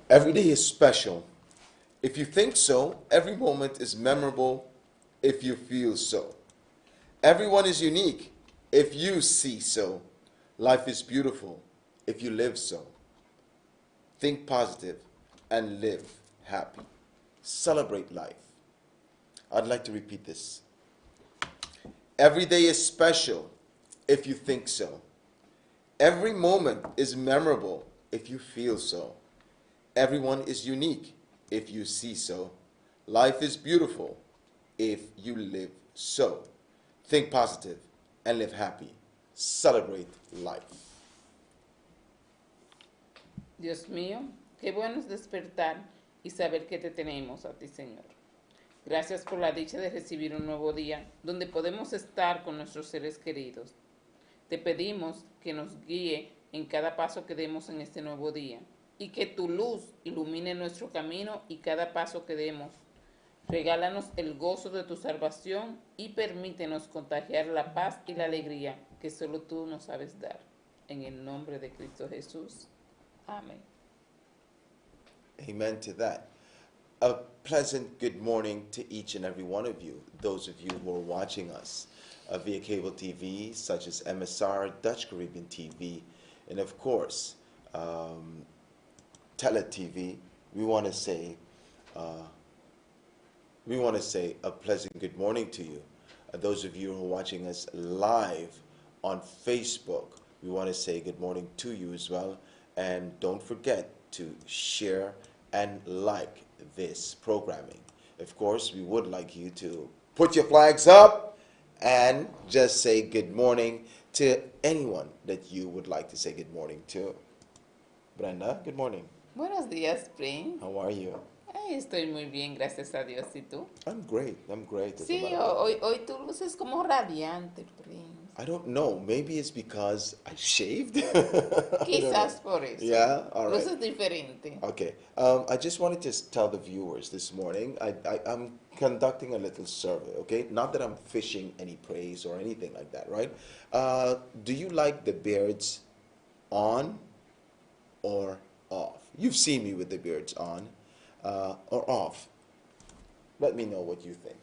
Every day is special. If you think so, every moment is memorable if you feel so. Everyone is unique if you see so. Life is beautiful if you live so. Think positive and live happy. Celebrate life. I'd like to repeat this. Every day is special if you think so. Every moment is memorable if you feel so. Everyone is unique if you see so. Life is beautiful if you live so. Think positive and live happy. Celebrate life. Dios mío, qué bueno es despertar y saber que te tenemos a ti, Señor. Gracias por la dicha de recibir un nuevo día donde podemos estar con nuestros seres queridos. Te pedimos que nos guíe en cada paso que demos en este nuevo día y que tu luz ilumine nuestro camino y cada paso que demos. Regálanos el gozo de tu salvación y permítenos contagiar la paz y la alegría que solo tú nos sabes dar. En el nombre de Cristo Jesús. Amén. Amen to that. A pleasant good morning to each and every one of you, those of you who are watching us via cable TV, such as MSR, Dutch Caribbean TV, and of course, Tele TV. We want to say a pleasant good morning to you. Those of you who are watching us live on Facebook, we want to say good morning to you as well. And don't forget to share and like this programming. Of course, we would like you to put your flags up and just say good morning to anyone that you would like to say good morning to. Brenda, good morning. Buenos días, Prince. How are you? Ay, estoy muy bien, gracias a Dios. ¿Y tú? I'm great. I'm great. Sí, hoy tu luz es como radiante, Prince. I don't know. Maybe it's because I shaved. Quizás por eso. Yeah, all right. Luces diferente. Okay. I just wanted to tell the viewers this morning, I'm conducting a little survey, okay? Not that I'm fishing any praise or anything like that, right? Do you like the beards on or off? You've seen me with the beards on or off. Let me know what you think.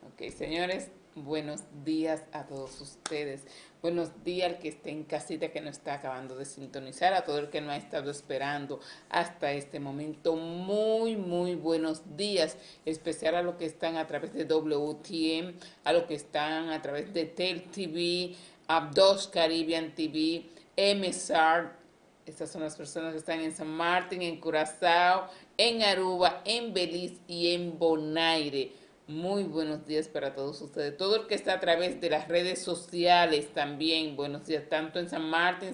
Ok, señores, buenos días a todos ustedes. Buenos días al que esté en casita, que no está acabando de sintonizar, a todo el que no ha estado esperando hasta este momento. Muy, muy buenos días, especial a los que están a través de WTM, a los que están a través de TEL TV, a Dutch Caribbean TV, MSR. Estas son las personas que están en San Martín, en Curazao, en Aruba, en Belice y en Bonaire. Muy buenos días para todos ustedes. Todo el que está a través de las redes sociales también, buenos días, tanto en San Martín,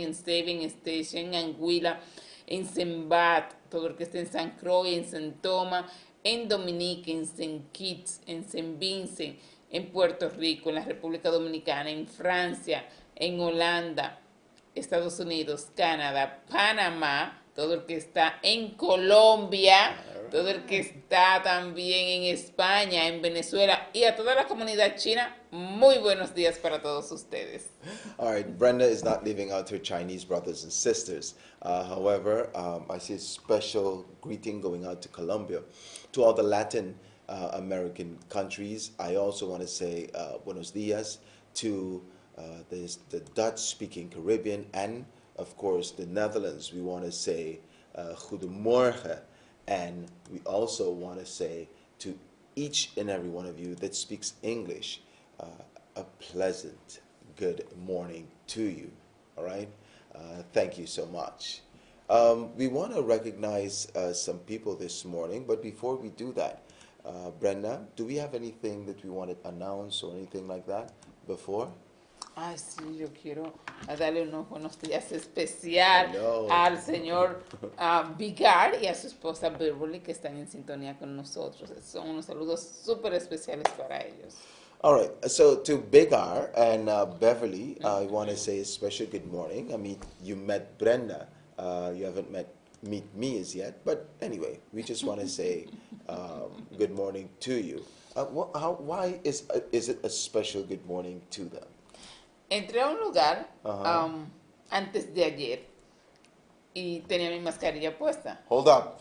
en Seven Station, en Anguila, en Sembat, todo el que esté en San Croix, en San Tomás, en Dominique, en Saint Kitts, en Saint Vincent, en Puerto Rico, en la República Dominicana, en Francia, en Holanda, Estados Unidos, Canadá, Panamá, todo el que está en Colombia, todo el que está también en España, en Venezuela y a toda la comunidad china, muy buenos días para todos ustedes. All right, Brenda is not leaving out her Chinese brothers and sisters. However, I see a special greeting going out to Colombia. To all the Latin American countries, I also want to say buenos dias to the Dutch-speaking Caribbean and, of course, the Netherlands. We want to say goedemorgen. And we also want to say to each and every one of you that speaks English, a pleasant good morning to you. All right? Thank you so much. We want to recognize some people this morning, but before we do that, Brenda, do we have anything that we want to announce or anything like that before? Ay, sí, yo quiero darle unos buenos días especial al señor Vigar y a su esposa Beverly, que están en sintonía con nosotros. Son unos saludos súper especiales para ellos. All right, so to Big R and Beverly, I want to say a special good morning. I mean, you met Brenda. You haven't meet me as yet, but anyway, we just want to say good morning to you. Why is it a special good morning to them? Entré a un lugar antes de ayer y tenía mi mascarilla puesta. Hold up.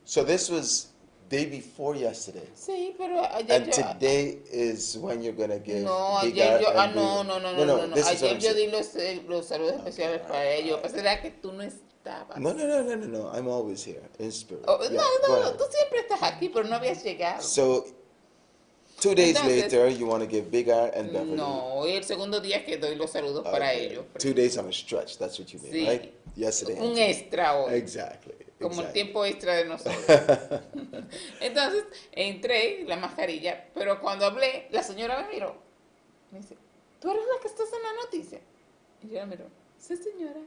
So this was day before yesterday. Sí, pero ayer And yo... today is when you're going to give No, big ayer yo... and no, big. no, no, no, no, no. This is what Ayer I'm yo saying. di los saludos especiales para ellos. Pues era que tú no estabas. No. I'm always here in spirit. Oh, Yeah, no, go no, ahead. tú siempre estás aquí, pero no habías llegado. So 2 days Entonces, later, you want to give Big R and Beverly. no, hoy el segundo día que doy los saludos para Okay. ellos. 2 days on a stretch, that's what you mean, Sí. right? Yesterday. Un extra hoy. Exactly. Como el exactly. tiempo extra de nosotros. Entonces, entré, la mascarilla, pero cuando hablé, la señora me miró. Me dice, ¿tú eres la que estás en la noticia? Y yo la miro, sí, señora.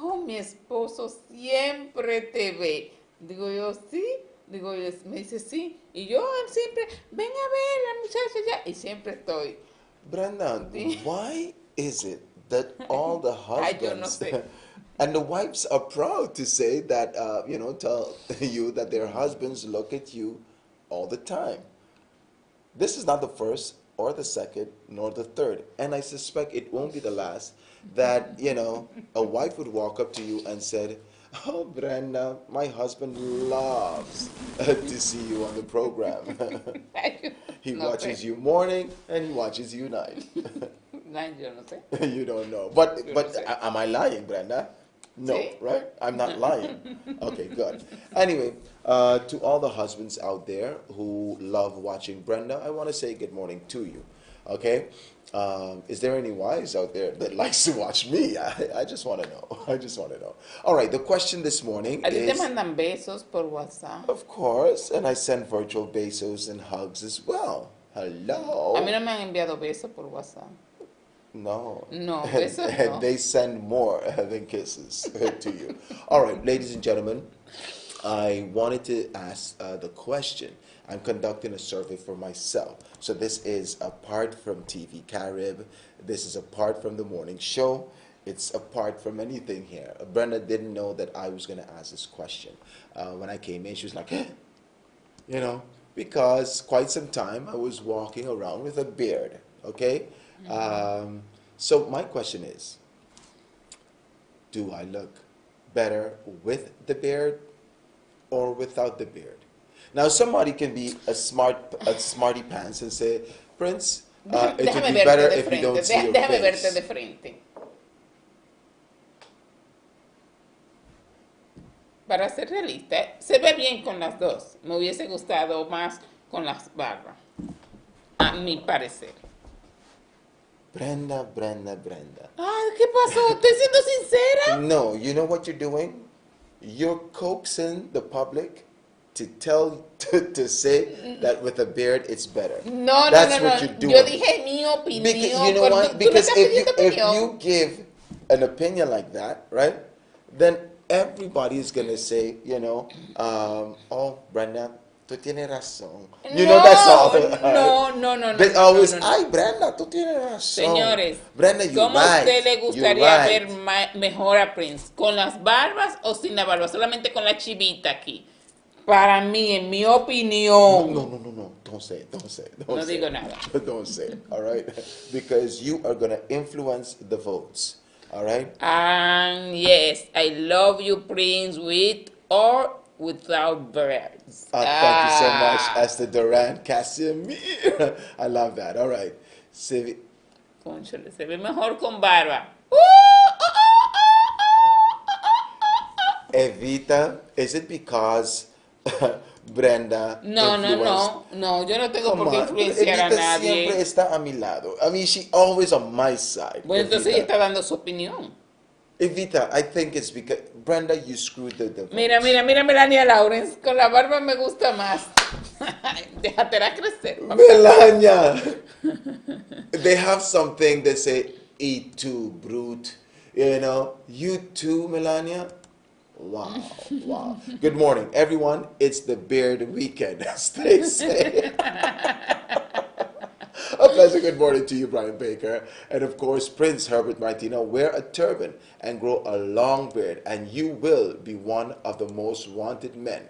Oh, mi esposo siempre te ve. Digo yo, sí. Digo yo, me dice, sí. Y yo siempre, ven a ver la muchacha ya. Y siempre estoy. Brenda, Sí. why is it that all the Ay, yo no husbands sé. and the wives are proud to say that, tell you that their husbands look at you all the time? This is not the first or the second nor the third, and I suspect it won't be the last that, a wife would walk up to you and said, "Oh, Brenda, my husband loves to see you on the program. He No watches sé. you morning and he watches you night." Ay, yo no sé. You don't know. But Yo but no sé. am I lying, Brenda? No, Sí. right? I'm not lying. Okay, good. Anyway, to all the husbands out there who love watching Brenda, I want to say good morning to you. Okay? Is there any wives out there that likes to watch me? I just want to know. I just want to know. All right, the question this morning A ti te is, mandan besos por WhatsApp. of course, and I send virtual besos and hugs as well. Hello. A mí no me han enviado besos por WhatsApp. No. No, And, besos and no. they send more than kisses to you. All right, ladies and gentlemen, I wanted to ask the question. I'm conducting a survey for myself. So this is apart from TVCARIB. This is apart from the morning show. It's apart from anything here. Brenda didn't know that I was going to ask this question. When I came in, she was like, because quite some time I was walking around with a beard, okay? So my question is, do I look better with the beard or without the beard? Now somebody can be a smarty pants and say, Prince, it would Déjame be better verte de if you don't frente. see your Déjame verte face. de frente. Para ser realista, se ve bien con las dos. Me hubiese gustado más con las barbas. A mi parecer. Brenda. Ay, ¿qué pasó? Estoy siendo sincera. No, you know what you're doing? You're coaxing the public to say that with a beard it's better. No, That's no, no, what no. you're doing. Yo dije mi opinión. Because, you know pero why? tú me Because estás if pidiendo opinión. you give an opinion like that, right, then everybody is gonna say, oh, Brenda, tú tienes razón. You know that's all. No. They always, no. ay, Brenda, tú tienes razón. Señores, Brenda, you're ¿cómo a right. usted le You're gustaría right. ver mejor a Prince? ¿Con las barbas o sin la barba? Solamente con la chivita aquí. Para mí, en mi opinión. No. Don't say it. No digo nada. Don't say it, all right? Because you are going to influence the votes, all right? And yes, I love you, Prince, with or without birds. Thank you so much, Esther Duran Casimir. I love that, all right. Cónchale, se ve mejor con barba. Evita, is it because Brenda No, yo no tengo por qué influenciar a Evita nadie. siempre está a mi lado. I mean, she always on my side. Bueno, entonces ella Evita. está dando su opinión. Evita, I think it's because, Brenda, you screwed the votes. Mira, Melania Lawrence, con la barba me gusta más. Déjatela crecer. Melania! They have something they say, eat too, brute. You too, Melania? Wow. Good morning, everyone. It's the beard weekend. Stay safe. A pleasant good morning to you, Brian Baker. And of course, Prince Herbert Martino. Wear a turban and grow a long beard, and you will be one of the most wanted men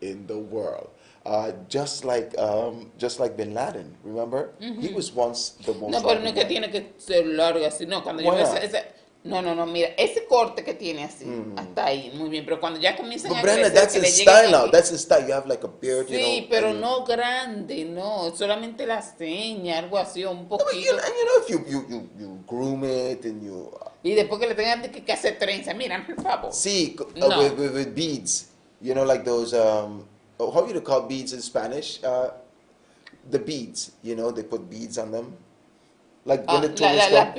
in the world. Just like Bin Laden, remember? He was once the most No, pero wanted no es que man. tiene que ser larga así, no. Cuando yo Why veo not? No, mira, ese corte que tiene así, hasta ahí, muy bien, pero cuando ya comienzan But a Brenda, crecer, that's que his le lleguen style now. aquí, That's his style. You have like a beard, you know, sí, and pero you. no grande, no, solamente la seña, algo así, o un No, but poquito, and you know if you groom it and you y después que le tengan que hacer trenza, mira, por favor, see no, with beads, you know, like those how do you call beads in Spanish? The beads, you know, they put beads on them, like when the tourists come.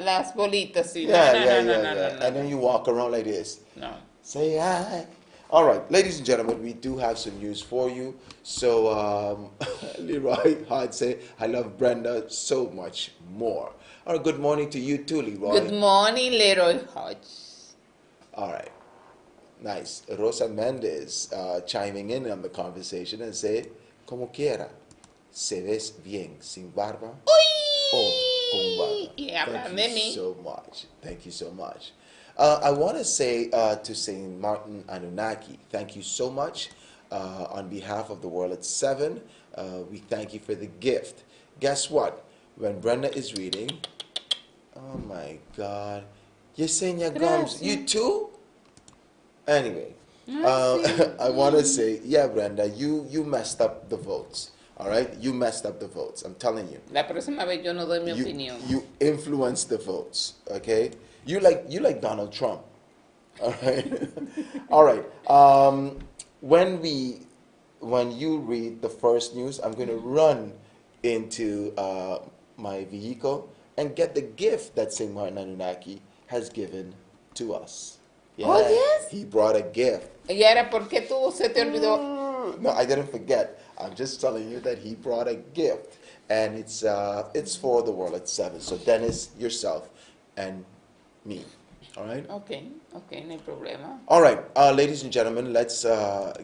las bolitas, sí, no, Yeah, no, yeah, no, no, yeah, no, no, yeah. no, And then no, you walk around like this. no. Say hi. All right, ladies and gentlemen, we do have some news for you. So, Leroy Hard say, I love Brenda so much more. All right, good morning to you too, Good Leroy. morning, Leroy Hodge. All right, nice. Rosa Mendez chiming in on the conversation and say, como quiera, se ves bien sin barba o con barba. Y Thank hablan you de mí. so much. Thank you so much. I want to say to Saint Martin Anunnaki, thank you so much on behalf of the world at 7. We thank you for the gift. Guess what? When Brenda is reading, oh my God, Yesenia Gums, you Gracias. too? Anyway, Ah, sí. I want to say, yeah, Brenda, you messed up the votes. All right, you messed up the votes. I'm telling you. La próxima vez yo no doy mi You opinión. you influence the votes. Okay, you like Donald Trump. All right, all right. When you read the first news, I'm going to run into my vehicle and get the gift that Saint Martin Anunnaki has given to us. Oh, Yeah, yes. he brought a gift. Y ahora, ¿por qué tú se te olvidó? No, I didn't forget. I'm just telling you that he brought a gift, and it's for the world at 7. So Dennis, yourself, and me. All right. Ok, no hay problema. All right, ladies and gentlemen, let's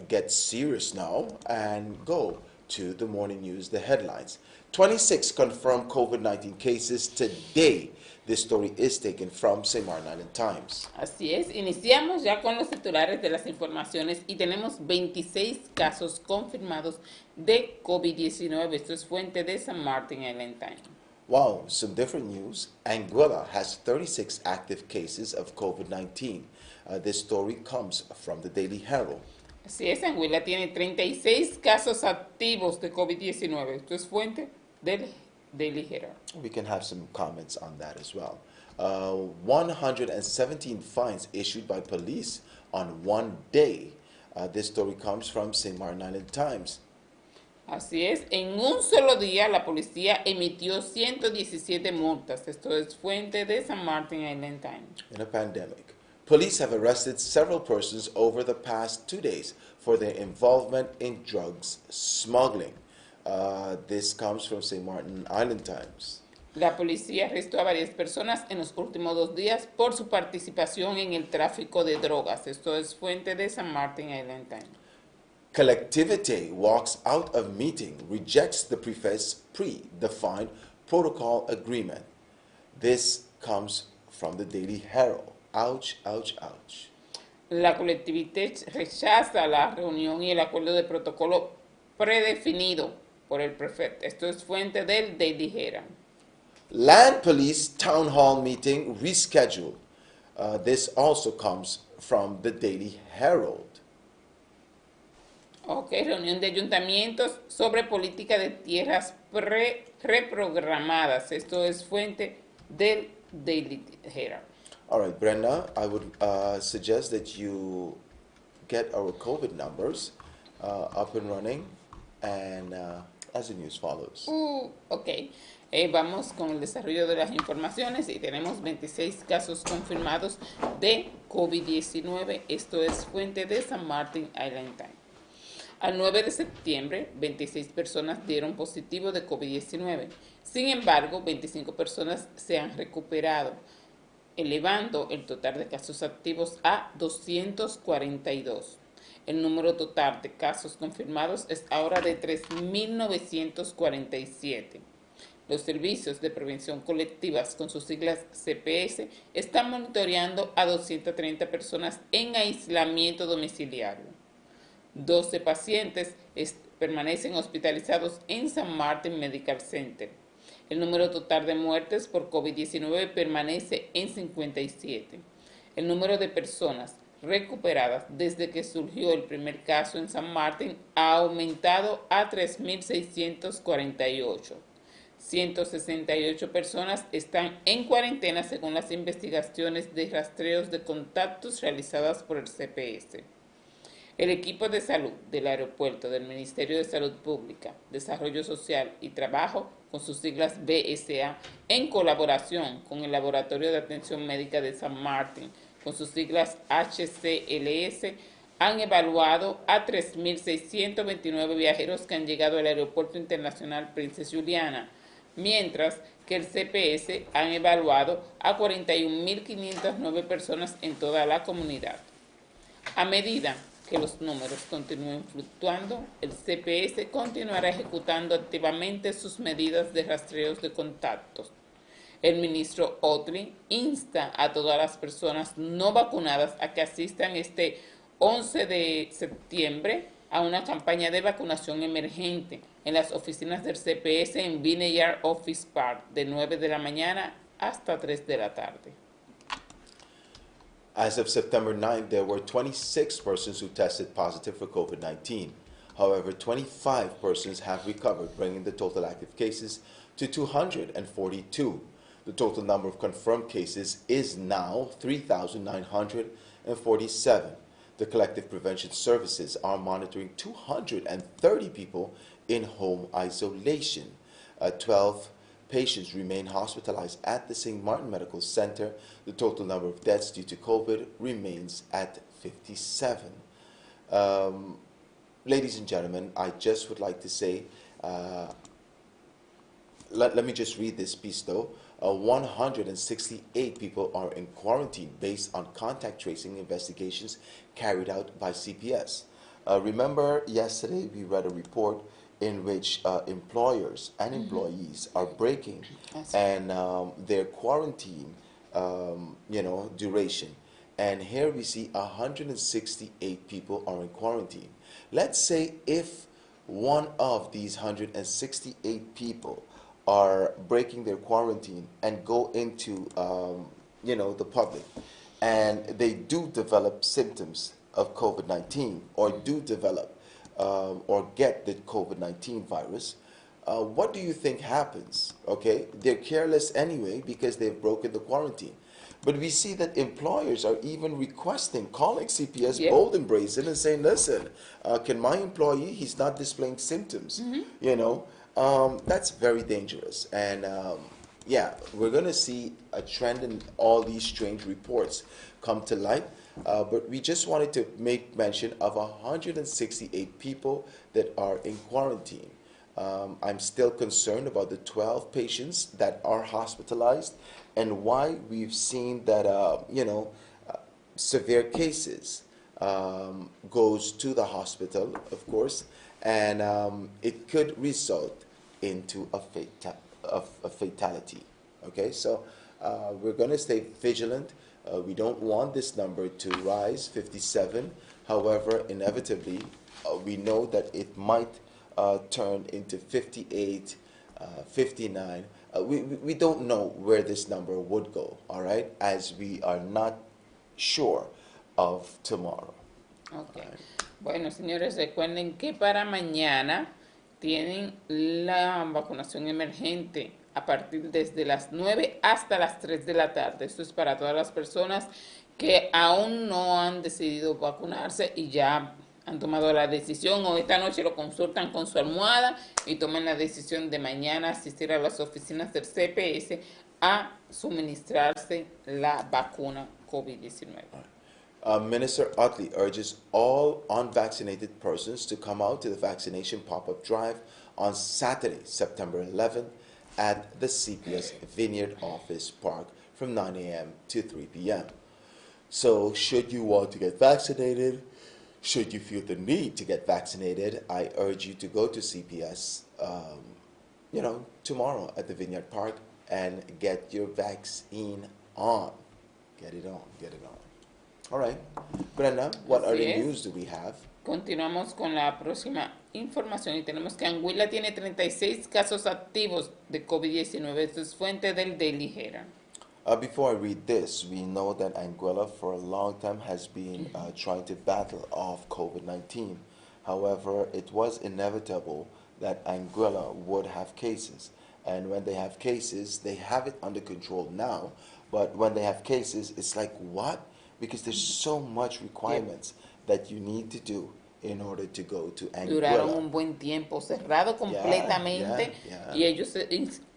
get serious now and go to the morning news, the headlines. 26 confirmed COVID-19 cases today. This story is taken from St. Martin Island Times. Así es, iniciamos ya con los titulares de las informaciones y tenemos 26 casos confirmados de COVID-19. Esto es fuente de San Martin Island Times. Wow, some different news. Anguilla has 36 active cases of COVID-19. This story comes from the Daily Herald. Así es, Anguilla tiene 36 casos activos de COVID-19. Esto es fuente del Daily Herald. We can have some comments on that as well. 117 fines issued by police on one day. This story comes from St. Martin Island Times. Así es, en un solo día la policía emitió 117 multas. Esto es fuente de San Martin Island Times. In a pandemic, police have arrested several persons over the past 2 days for their involvement in drugs smuggling. This comes from St. Martin Island Times. La policía arrestó a varias personas en los últimos 2 días por su participación en el tráfico de drogas. Esto es fuente de San Martin Island Times. Collectivity walks out of meeting, rejects the predefined protocol agreement. This comes from the Daily Herald. Ouch, ouch, ouch. La colectividad rechaza la reunión y el acuerdo de protocolo predefinido por el prefecto. Esto es fuente del Daily Herald. Land Police Town Hall meeting rescheduled. This also comes from the Daily Herald. Ok, reunión de ayuntamientos sobre política de tierras reprogramadas. Esto es fuente del Daily Herald. All right, Brenda, I would suggest that you get our COVID numbers up and running, and as the news follows. Ok, vamos con el desarrollo de las informaciones y tenemos 26 casos confirmados de COVID-19. Esto es fuente de San Martin Island Times. Al 9 de septiembre, 26 personas dieron positivo de COVID-19. Sin embargo, 25 personas se han recuperado, elevando el total de casos activos a 242. El número total de casos confirmados es ahora de 3.947. Los servicios de prevención colectivas, con sus siglas CPS, están monitoreando a 230 personas en aislamiento domiciliario. 12 pacientes permanecen hospitalizados en San Martin Medical Center. El número total de muertes por COVID-19 permanece en 57. El número de personas recuperadas desde que surgió el primer caso en San Martín ha aumentado a 3.648. 168 personas están en cuarentena según las investigaciones de rastreos de contactos realizadas por el CPS. El equipo de salud del aeropuerto del Ministerio de Salud Pública, Desarrollo Social y Trabajo, con sus siglas BSA, en colaboración con el Laboratorio de Atención Médica de San Martín, con sus siglas HCLS, han evaluado a 3.629 viajeros que han llegado al Aeropuerto Internacional Princesa Juliana, mientras que el CPS han evaluado a 41.509 personas en toda la comunidad. A medida que los números continúen fluctuando, el CPS continuará ejecutando activamente sus medidas de rastreos de contactos. El ministro Otley insta a todas las personas no vacunadas a que asistan este 11 de septiembre a una campaña de vacunación emergente en las oficinas del CPS en Vineyard Office Park de 9 de la mañana hasta 3 de la tarde. As of September 9th, there were 26 persons who tested positive for COVID-19. However, 25 persons have recovered, bringing the total active cases to 242. The total number of confirmed cases is now 3,947. The collective prevention services are monitoring 230 people in home isolation. 12 patients remain hospitalized at the St. Martin Medical Center. The total number of deaths due to COVID remains at 57. Ladies and gentlemen, I just would like to say, let me just read this piece though. 168 people are in quarantine based on contact tracing investigations carried out by CPS. Remember yesterday we read a report in which employers and employees are breaking and their quarantine, duration. And here we see 168 people are in quarantine. Let's say if one of these 168 people are breaking their quarantine and go into, the public, and they do develop symptoms of COVID-19 or do develop or get the COVID-19 virus, what do you think happens? Okay, they're careless anyway because they've broken the quarantine. But we see that employers are even requesting, calling CPS bold and brazen and saying, listen, can my employee, he's not displaying symptoms, that's very dangerous. And we're going to see a trend in all these strange reports come to light. But we just wanted to make mention of 168 people that are in quarantine. I'm still concerned about the 12 patients that are hospitalized and why we've seen that, severe cases goes to the hospital, of course, and it could result into a fatality. Okay, so we're going to stay vigilant. We don't want this number to rise, 57. However, inevitably, we know that it might turn into 58, 59. We don't know where this number would go, all right, as we are not sure of tomorrow. Okay. Right. Bueno, señores, recuerden que para mañana tienen la vacunación emergente a partir desde las 9 hasta las 3 de la tarde. Esto es para todas las personas que aún no han decidido vacunarse y ya han tomado la decisión o esta noche lo consultan con su almohada y toman la decisión de mañana asistir a las oficinas del CPS a suministrarse la vacuna COVID-19. Minister Utley urges all unvaccinated persons to come out to the vaccination pop-up drive on Saturday, September 11th at the CPS Vineyard Office Park from 9 a.m. to 3 p.m. So should you want to get vaccinated, should you feel the need to get vaccinated, I urge you to go to CPS, tomorrow at the Vineyard Park and get your vaccine on. Get it on, get it on. All right. Brenda, what other news do we have? Continuamos con la próxima información y tenemos que Anguila tiene 36 casos activos de COVID-19. Esto es fuente del Daily Herald. Before I read this, we know that Anguilla for a long time has been trying to battle off COVID-19. However, it was inevitable that Anguilla would have cases. And when they have cases, they have it under control now. But when they have cases, it's like, what? Because there's so much requirements that you need to do in order to go to Duraron Anguilla. un buen tiempo cerrado completamente y ellos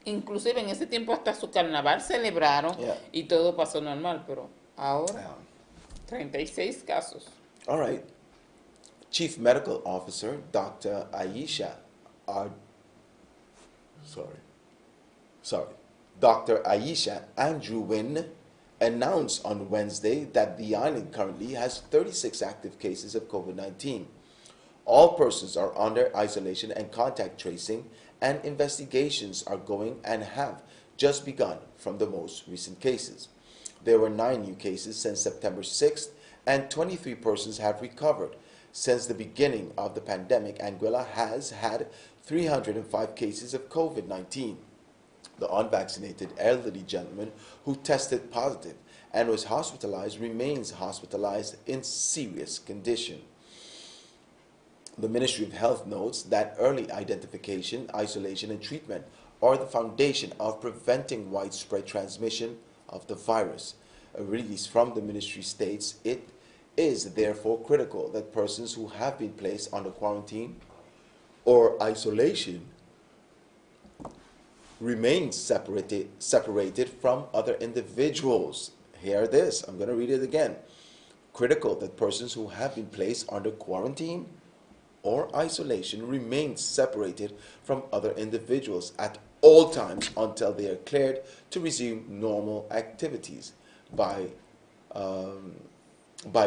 inclusive en ese tiempo hasta su carnaval celebraron y todo pasó normal, pero ahora 36 casos. All right. Chief Medical Officer Dr. Dr. Aisha Andrew Wynn announced on Wednesday that the island currently has 36 active cases of COVID-19. All persons are under isolation and contact tracing, and investigations are going and have just begun from the most recent cases. There were 9 new cases since September 6th, and 23 persons have recovered. Since the beginning of the pandemic, Anguilla has had 305 cases of COVID-19. The unvaccinated elderly gentleman who tested positive and was hospitalized remains hospitalized in serious condition. The Ministry of Health notes that early identification, isolation, and treatment are the foundation of preventing widespread transmission of the virus. A release from the ministry states it is therefore critical that persons who have been placed under quarantine or isolation remain separated from other individuals. Hear this, I'm going to read it again. Critical that persons who have been placed under quarantine or isolation remain separated from other individuals at all times until they are cleared to resume normal activities by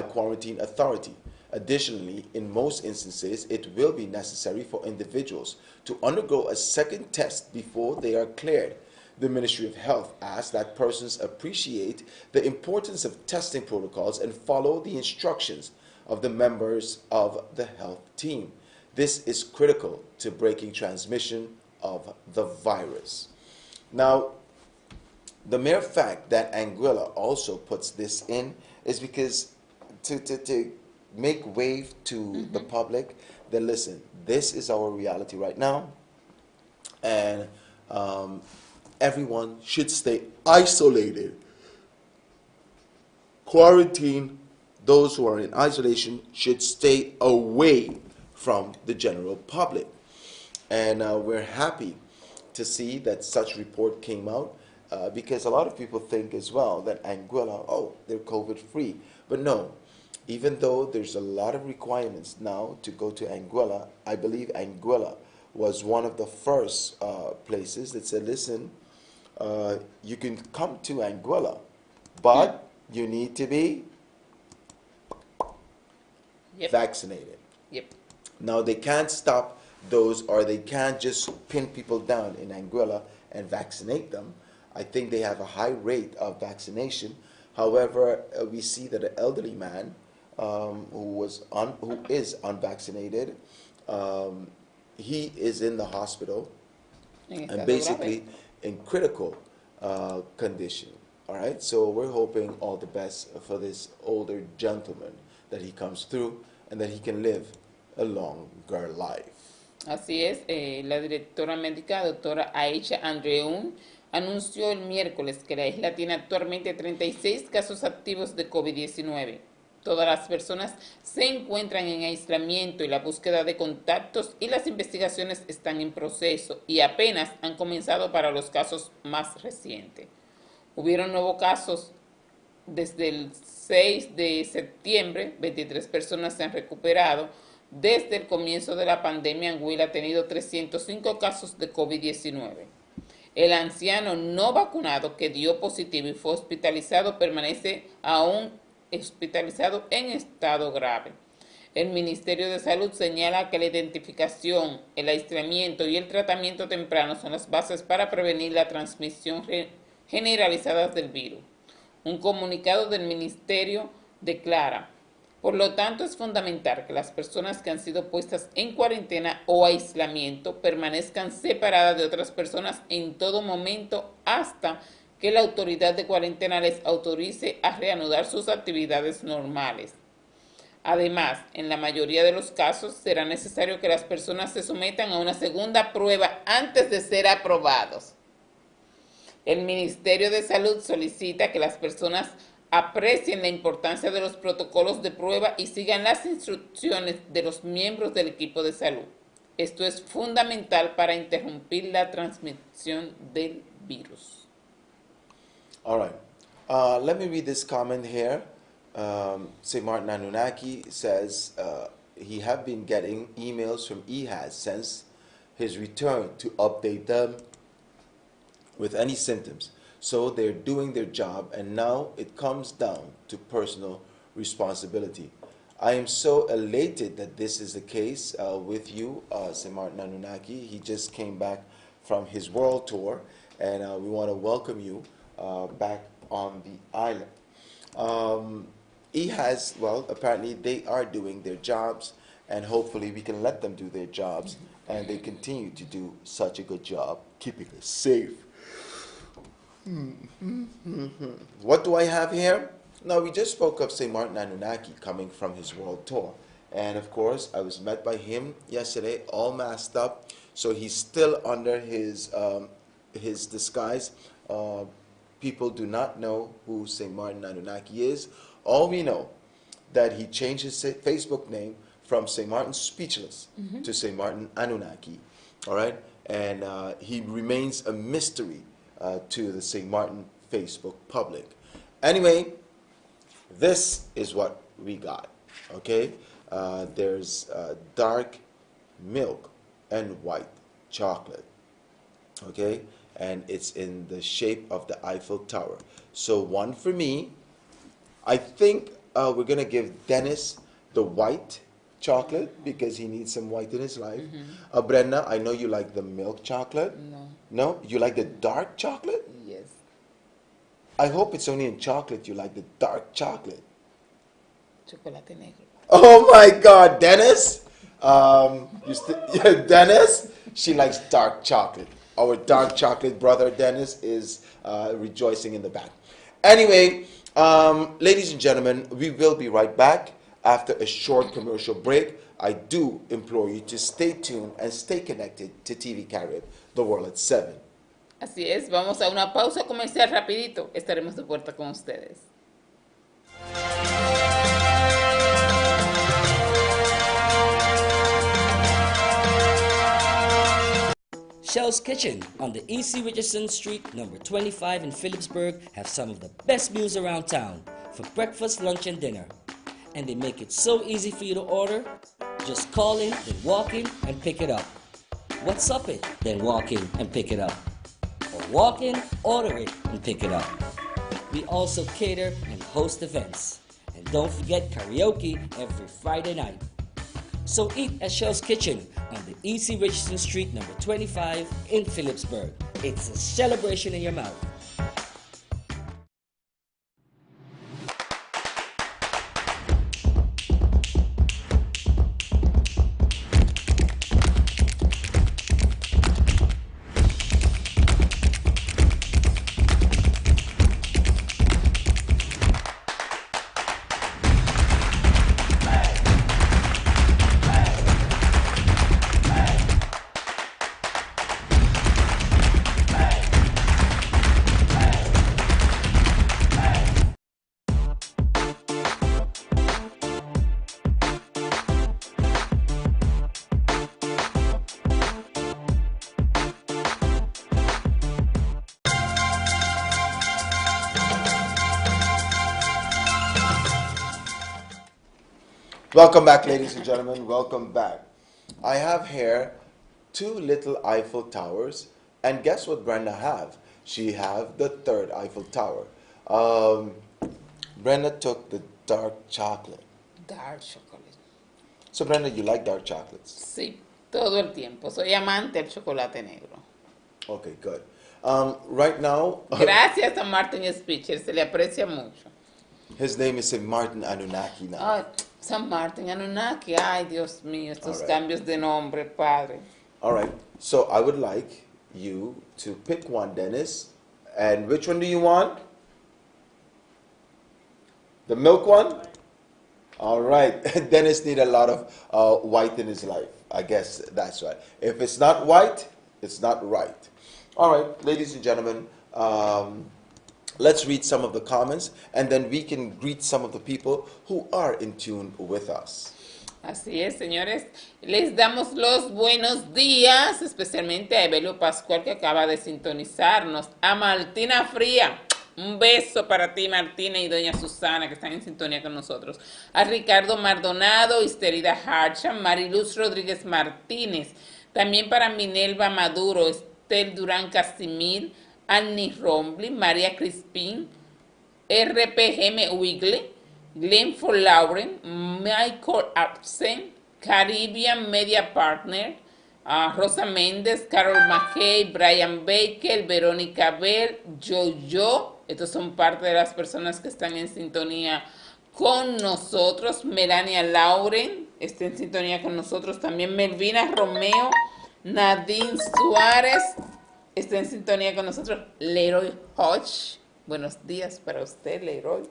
quarantine authority. Additionally, in most instances, it will be necessary for individuals to undergo a second test before they are cleared. The Ministry of Health asks that persons appreciate the importance of testing protocols and follow the instructions of the members of the health team. This is critical to breaking transmission of the virus. Now, the mere fact that Anguilla also puts this in is because to make wave to the public that, listen, this is our reality right now, and everyone should stay isolated. Quarantine, those who are in isolation should stay away from the general public. And we're happy to see that such report came out because a lot of people think as well that Anguilla, oh, they're COVID-free. But no, even though there's a lot of requirements now to go to Anguilla, I believe Anguilla was one of the first places that said, listen, you can come to Anguilla, but you need to be vaccinated. Now, they can't stop those, or they can't just pin people down in Anguilla and vaccinate them. I think they have a high rate of vaccination. However, we see that an elderly man who is unvaccinated, he is in the hospital and basically in critical condition. All right, so we're hoping all the best for this older gentleman, that he comes through and that he can live a longer life. Así es, la directora médica, doctora Aisha Andrew, anunció el miércoles que la isla tiene actualmente 36 casos activos de COVID-19. Todas las personas se encuentran en aislamiento y la búsqueda de contactos y las investigaciones están en proceso y apenas han comenzado para los casos más recientes. Hubieron nuevos casos desde el 6 de septiembre, 23 personas se han recuperado. Desde el comienzo de la pandemia, Anguilla ha tenido 305 casos de COVID-19. El anciano no vacunado que dio positivo y fue hospitalizado permanece aún hospitalizado en estado grave. El Ministerio de Salud señala que la identificación, el aislamiento y el tratamiento temprano son las bases para prevenir la transmisión generalizada del virus. Un comunicado del Ministerio declara: Por lo tanto, es fundamental que las personas que han sido puestas en cuarentena o aislamiento permanezcan separadas de otras personas en todo momento hasta que la autoridad de cuarentena les autorice a reanudar sus actividades normales. Además, en la mayoría de los casos será necesario que las personas se sometan a una segunda prueba antes de ser aprobados. El Ministerio de Salud solicita que las personas aprecien la importancia de los protocolos de prueba y sigan las instrucciones de los miembros del equipo de salud. Esto es fundamental para interrumpir la transmisión del virus. All right. Let me read this comment here. St. Martin Anunnaki says he have been getting emails from EHAS since his return to update them with any symptoms. So they're doing their job, and now it comes down to personal responsibility. I am so elated that this is the case with you, St. Martin Anunnaki. He just came back from his world tour, and we want to welcome you back on the island. He has, well, apparently they are doing their jobs, and hopefully we can let them do their jobs, and they continue to do such a good job keeping us safe. What do I have here? Now, we just spoke of St. Martin Anunnaki coming from his world tour. And of course, I was met by him yesterday, all masked up. So he's still under his disguise. People do not know who St. Martin Anunnaki is. All we know that he changed his Facebook name from St. Martin Speechless to St. Martin Anunnaki. All right? And he remains a mystery to the St. Martin Facebook public. Anyway, this is what we got, okay? There's dark milk and white chocolate, okay? And it's in the shape of the Eiffel Tower. So one for me. I think we're going to give Dennis the white chocolate because he needs some white in his life. Brenda, I know you like the milk chocolate. No. No? You like the dark chocolate? Yes. I hope it's only in chocolate you like the dark chocolate. Chocolate negro. Oh my God, Dennis! Dennis? She likes dark chocolate. Our dark chocolate brother Dennis is rejoicing in the back. Anyway, ladies and gentlemen, we will be right back after a short commercial break. I do implore you to stay tuned and stay connected to TVCARIB, the world at 7. Así es, vamos a una pausa comercial rapidito. Estaremos de vuelta con ustedes. Shell's Kitchen on the E.C. Richardson Street, number 25 in Phillipsburg, have some of the best meals around town for breakfast, lunch, and dinner. And they make it so easy for you to order. Just call in, then walk in, and pick it up. What's up it? Then walk in and pick it up. Or walk in, order it, and pick it up. We also cater and host events. And don't forget karaoke every Friday night. So eat at Shell's Kitchen on the E.C. Richardson Street, number 25 in Phillipsburg. It's a celebration in your mouth. Welcome back, ladies and gentlemen. Welcome back. I have here 2 little Eiffel Towers, and guess what Brenda have? She have the 3rd Eiffel Tower. Brenda took the dark chocolate. Dark chocolate. So Brenda, you like dark chocolates? Sí, todo el tiempo. Soy amante del chocolate negro. Okay, good. Right now, Gracias a Martin Speaker, se le aprecia mucho. his name is St. Martin Anunnaki now. Ay, San Martín, Anunnaki. Ay, Dios mío, estos All right. cambios de nombre, padre. All right. So I would like you to pick one, Dennis. And which one do you want? The milk one? All right. Dennis need a lot of white in his life. I guess that's right. If it's not white, it's not right. All right, ladies and gentlemen, let's read some of the comments and then we can greet some of the people who are in tune with us. Así es, señores. Les damos los buenos días, especialmente a Evelio Pascual, que acaba de sintonizarnos. A Martina Fría. Un beso para ti, Martina, y doña Susana, que están en sintonía con nosotros. A Ricardo Mardonado, Histerida Harcha, Mariluz Rodríguez Martínez. También para Minelva Maduro, Estel Durán Casimir, Annie Rombly, María Crispín, RPGM Wigley, Glenford Lauren, Michael Absen, Caribbean Media Partner, Rosa Méndez, Carol McKay, Brian Baker, Verónica Bell, Yo. Estos son parte de las personas que están en sintonía con nosotros. Melania Lauren está en sintonía con nosotros. También Melvina Romeo, Nadine Suárez está en sintonía con nosotros. Leroy Hodge, buenos días para usted, Leroy.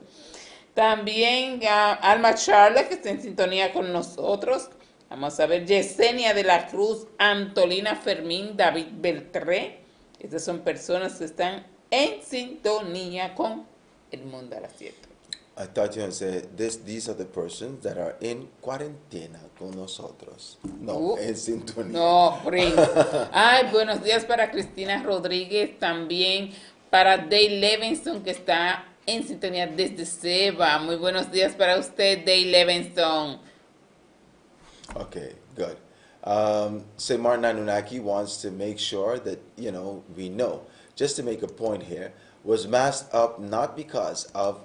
También Alma Charla, que está en sintonía con nosotros. Vamos a ver, Yesenia de la Cruz, Antolina Fermín, David Beltré. Estas son personas que están en sintonía con El Mundo a las 7. I thought you were going to say these are the persons that are in cuarentena con nosotros. No, en sintonía. No, Prince. Ay, buenos días para Cristina Rodríguez, también para Dale Levinson, que está en sintonía desde Seba. Muy buenos días para usted, Dale Levinson. Okay, good. St. Martin Anunnaki wants to make sure that, we know. Just to make a point here, was masked up not because of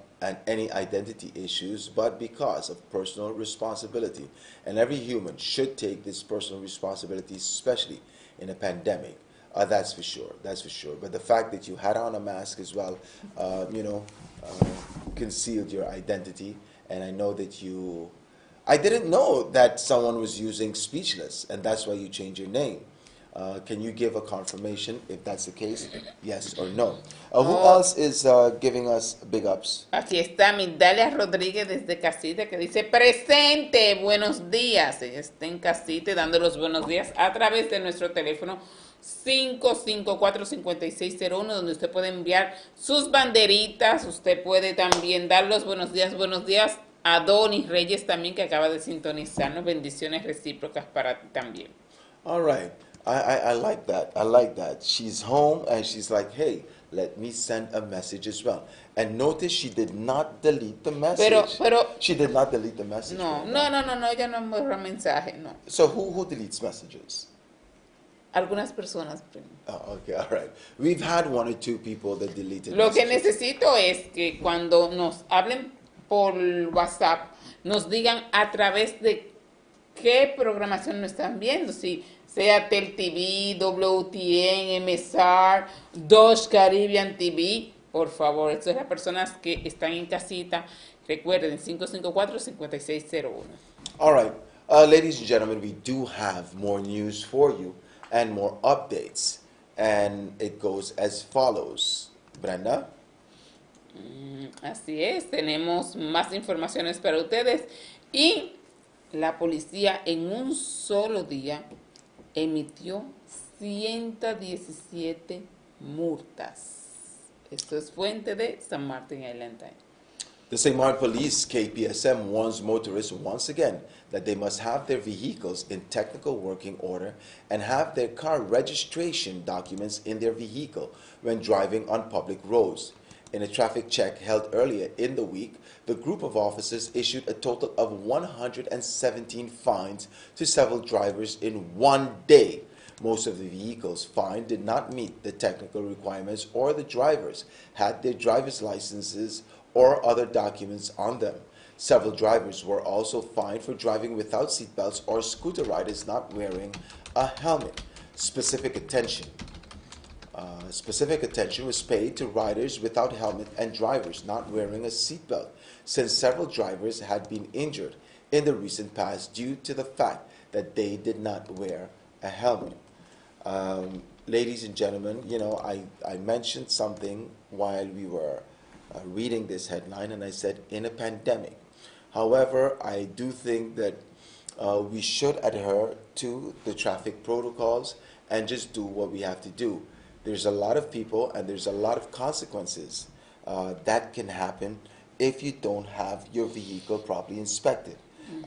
any identity issues, but because of personal responsibility. And every human should take this personal responsibility, especially in a pandemic. That's for sure. That's for sure. But the fact that you had on a mask as well, concealed your identity. And I know that I didn't know that someone was using speechless, and that's why you changed your name. Can you give a confirmation if that's the case? Yes or no? Who else is giving us big ups? Aquí está Mindalia Rodríguez desde Casite, que dice presente, buenos días. Ella está en Casite dando los buenos días a través de nuestro teléfono 554-5601, donde usted puede enviar sus banderitas. Usted puede también dar los buenos días a Donis Reyes también, que acaba de sintonizarnos. Bendiciones recíprocas para ti también. All right. I like that. I like that. She's home and she's like, hey, let me send a message as well. And notice she did not delete the message. Pero she did not delete the message. No, ella no borra mensaje, no. So who deletes messages? Algunas personas. Oh, okay, all right. We've had one or two people that deleted Lo que messages. necesito es que cuando nos hablen por WhatsApp, nos digan a través de qué programación nos están viendo, si sea Tel TV, WTN, MSR, Dosh Caribbean TV, por favor, estas son las personas que están en casita, recuerden, 554-5601. All right, ladies and gentlemen, we do have more news for you and more updates, and it goes as follows. Brenda? Así es, tenemos más informaciones para ustedes y la policía en un solo día emitió 117 multas. Esto es fuente de San Martin Island Times. The St. Martin Police, KPSM, warns motorists once again that they must have their vehicles in technical working order and have their car registration documents in their vehicle when driving on public roads. In a traffic check held earlier in the week, the group of officers issued a total of 117 fines to several drivers in one day. Most of the vehicles fined did not meet the technical requirements, or the drivers had their driver's licenses or other documents on them. Several drivers were also fined for driving without seatbelts or scooter riders not wearing a helmet. Specific attention Specific attention was paid to riders without helmet and drivers not wearing a seatbelt, since several drivers had been injured in the recent past due to the fact that they did not wear a helmet. Ladies and gentlemen, you know, I mentioned something while we were reading this headline, and I said, in a pandemic. However, I do think that we should adhere to the traffic protocols and just do what we have to do. There's a lot of people and there's a lot of consequences that can happen if you don't have your vehicle properly inspected.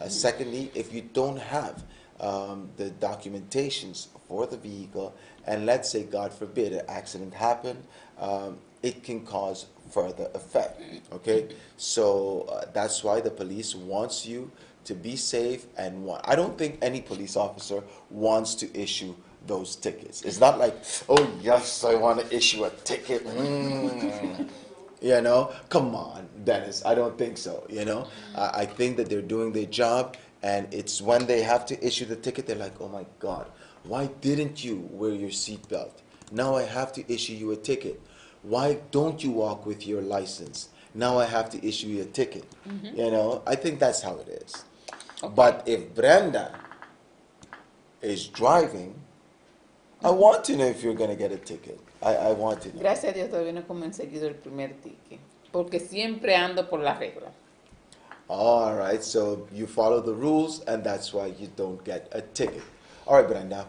Secondly, if you don't have the documentations for the vehicle, and let's say, God forbid, an accident happened, it can cause further effect. Okay, so that's why the police wants you to be safe and I don't think any police officer wants to issue those tickets. It's not like, oh yes, I want to issue a ticket. You know, come on, Dennis. I don't think so. You know, I think that they're doing their job, and it's when they have to issue the ticket, they're like, oh my God, why didn't you wear your seatbelt? Now I have to issue you a ticket. Why don't you walk with your license? Now I have to issue you a ticket. You know, I think that's how it is. Okay. But if Brenda is driving, I want to know if you're going to get a ticket. I want to know. Gracias a Dios todavía no he conseguido el primer ticket, porque siempre ando por la regla. All right, so you follow the rules, and that's why you don't get a ticket. All right, Brenda,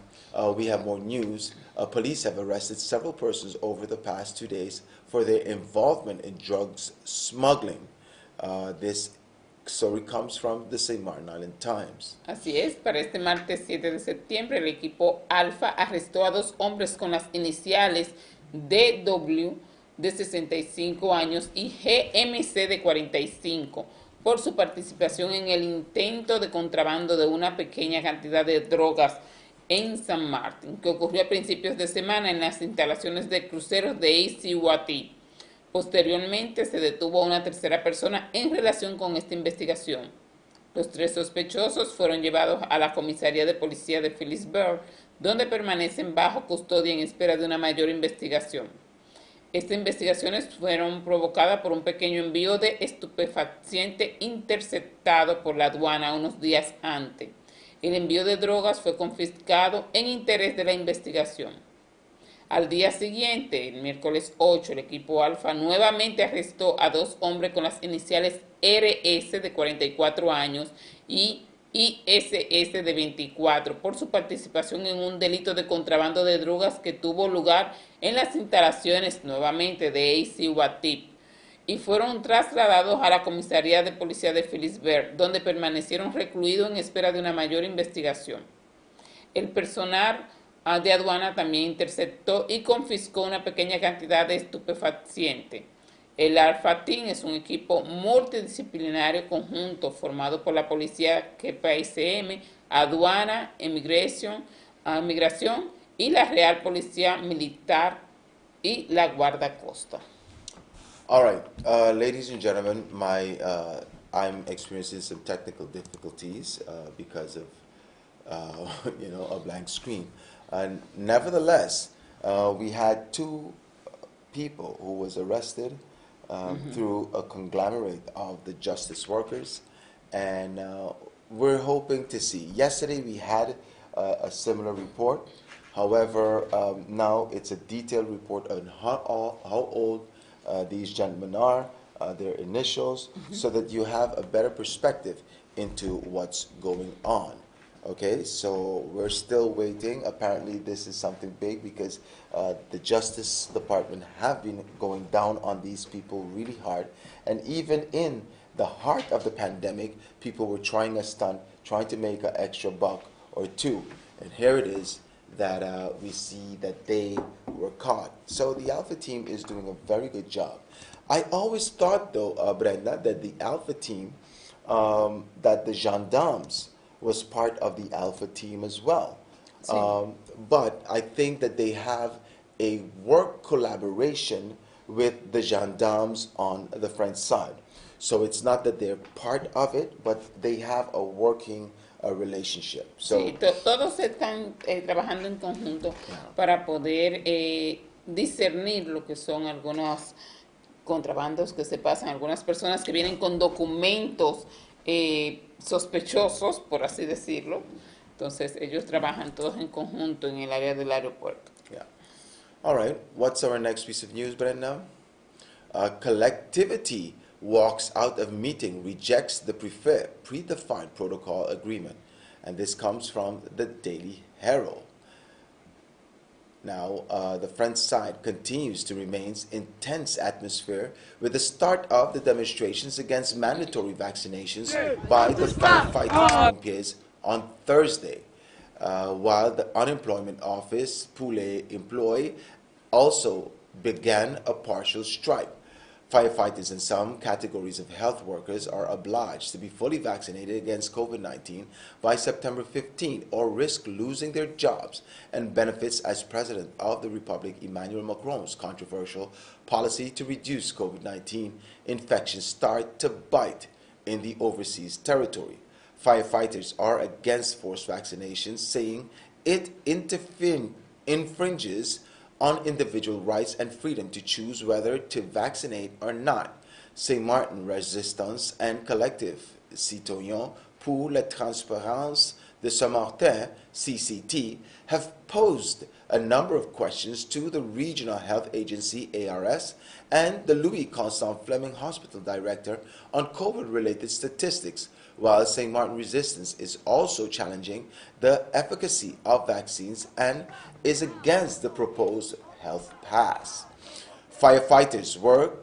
we have more news. Police have arrested several persons over the past 2 days for their involvement in drugs smuggling. This story comes from the St. Martin Island Times. Así es, para este martes 7 de septiembre, el equipo Alfa arrestó a 2 hombres con las iniciales DW de 65 años y GMC de 45 por su participación en el intento de contrabando de una pequeña cantidad de drogas en San Martín, que ocurrió a principios de semana en las instalaciones de cruceros de ACWT. Posteriormente se detuvo a una tercera persona en relación con esta investigación. Los 3 sospechosos fueron llevados a la comisaría de policía de Phillipsburg, donde permanecen bajo custodia en espera de una mayor investigación. Estas investigaciones fueron provocadas por un pequeño envío de estupefaciente interceptado por la aduana unos días antes. El envío de drogas fue confiscado en interés de la investigación. Al día siguiente, el miércoles 8, el equipo Alfa nuevamente arrestó a 2 hombres con las iniciales RS de 44 años y ISS de 24 por su participación en un delito de contrabando de drogas que tuvo lugar en las instalaciones nuevamente de ACWT y fueron trasladados a la comisaría de policía de Phillipsburg, donde permanecieron recluidos en espera de una mayor investigación. El personal de aduana también interceptó y confiscó una pequeña cantidad de estupefaciente. El Alpha Team es un equipo multidisciplinario conjunto formado por la policía TVCARIB, aduana, migración y la Real Policía Militar y la Guardacosta. All right, ladies and gentlemen, I'm experiencing some technical difficulties because of a blank screen. And nevertheless, we had 2 people who was arrested through a conglomerate of the justice workers, and we're hoping to see. Yesterday we had a similar report. However, now it's a detailed report on how old these gentlemen are, their initials, so that you have a better perspective into what's going on. Okay, so we're still waiting. Apparently this is something big because the Justice Department have been going down on these people really hard. And even in the heart of the pandemic, people were trying a stunt, trying to make an extra $1 or $2. And here it is that we see that they were caught. So the Alpha team is doing a very good job. I always thought though, Brenda, that the Alpha team, that the gendarmes was part of the Alpha team as well. But I think that they have a work collaboration with the gendarmes on the French side. So it's not that they're part of it, but they have a working relationship. So, sí, todos están trabajando en conjunto para poder discernir lo que son algunos contrabandos que se pasan, algunas personas que vienen con documentos sospechosos, por así decirlo. Entonces ellos trabajan todos en conjunto en el área del aeropuerto. Yeah. All right. What's our next piece of news, Brenda? Collectivity walks out of meeting, rejects the predefined protocol agreement. And this comes from the Daily Herald. Now, the French side continues to remain in tense atmosphere with the start of the demonstrations against mandatory vaccinations by the firefighters pompiers on Thursday, while the unemployment office, pour les emplois, also began a partial strike. Firefighters and some categories of health workers are obliged to be fully vaccinated against COVID-19 by September 15 or risk losing their jobs and benefits as President of the Republic Emmanuel Macron's controversial policy to reduce COVID-19 infections start to bite in the overseas territory. Firefighters are against forced vaccinations, saying it infringes on individual rights and freedom to choose whether to vaccinate or not. Saint Martin Resistance and Collective Citoyen pour la Transparence de Saint-Martin, CCT, have posed a number of questions to the Regional Health Agency, ARS, and the Louis Constant Fleming Hospital Director on COVID-related statistics, while St. Martin Resistance is also challenging the efficacy of vaccines and is against the proposed health pass. Firefighters were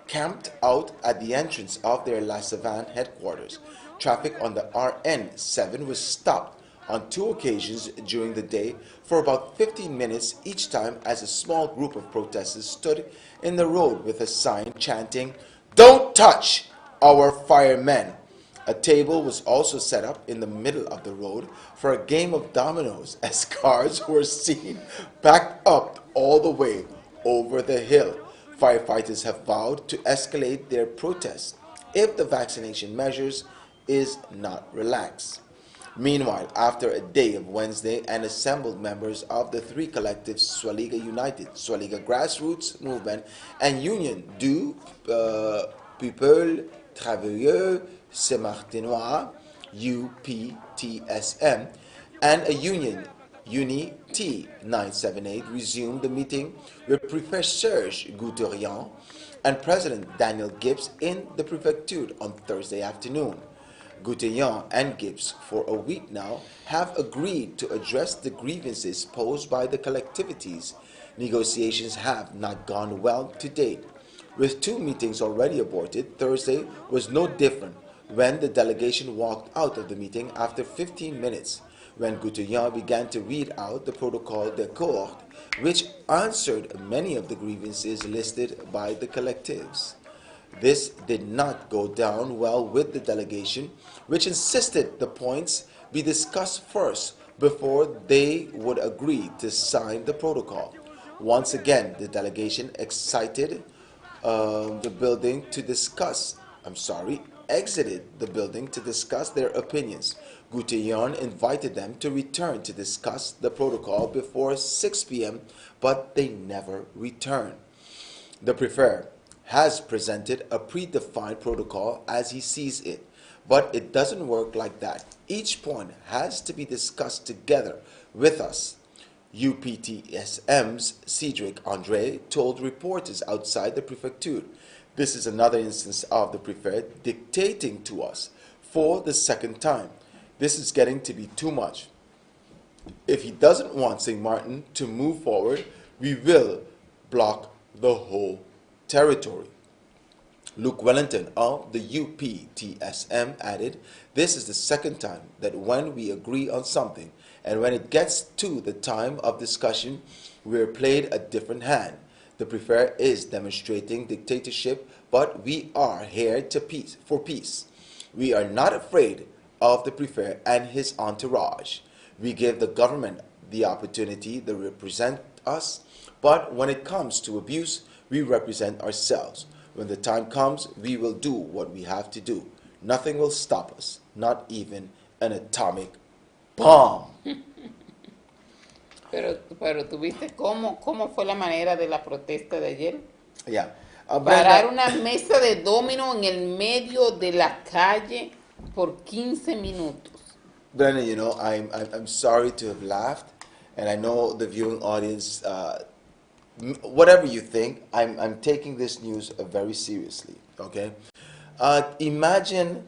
camped out at the entrance of their La Savane headquarters. Traffic on the RN7 was stopped on 2 occasions during the day for about 15 minutes each time as a small group of protesters stood in the road with a sign chanting, "Don't touch our firemen." A table was also set up in the middle of the road for a game of dominoes as cars were seen backed up all the way over the hill. Firefighters have vowed to escalate their protests if the vaccination measures is not relaxed. Meanwhile, after a day of Wednesday, and assembled members of the 3 collectives Swaliga United, Swaliga Grassroots Movement, and Union du Peuple Travailleur Saint-Martinois, UPTSM, and a union, Unity 978, resumed the meeting with Prefect Serge Gouterian and President Daniel Gibbs in the prefecture on Thursday afternoon. Gouterian and Gibbs, for a week now, have agreed to address the grievances posed by the collectivities. Negotiations have not gone well to date. With 2 meetings already aborted, Thursday was no different when the delegation walked out of the meeting after 15 minutes, when Gouterian began to read out the protocol de cohorte, which answered many of the grievances listed by the collectives. This did not go down well with the delegation, which insisted the points be discussed first before they would agree to sign the protocol. Once again, the delegation exited the building to discuss their opinions. Gouterian invited them to return to discuss the protocol before 6 p.m., but they never returned. The Prefect has presented a predefined protocol as he sees it, but it doesn't work like that. Each point has to be discussed together with us. UPTSM's Cedric Andre told reporters outside the prefecture. This is another instance of the Prefect dictating to us for the second time. This is getting to be too much. If he doesn't want St. Martin to move forward, we will block the whole territory. Luke Wellington of the UPTSM added, "This is the second time that when we agree on something and when it gets to the time of discussion, we're played a different hand. The Prefect is demonstrating dictatorship, but we are here for peace. We are not afraid of the Prefect and his entourage. We give the government the opportunity to represent us, but when it comes to abuse, we represent ourselves. When the time comes, we will do what we have to do. Nothing will stop us, not even an atomic bomb." Pero ¿tuviste cómo fue la manera de la protesta de ayer? Yeah. Parar Brenda, una mesa de domino en el medio de la calle por 15 minutos. Brenda, you know, I'm sorry to have laughed, and I know the viewing audience, whatever you think, I'm taking this news very seriously, okay? Imagine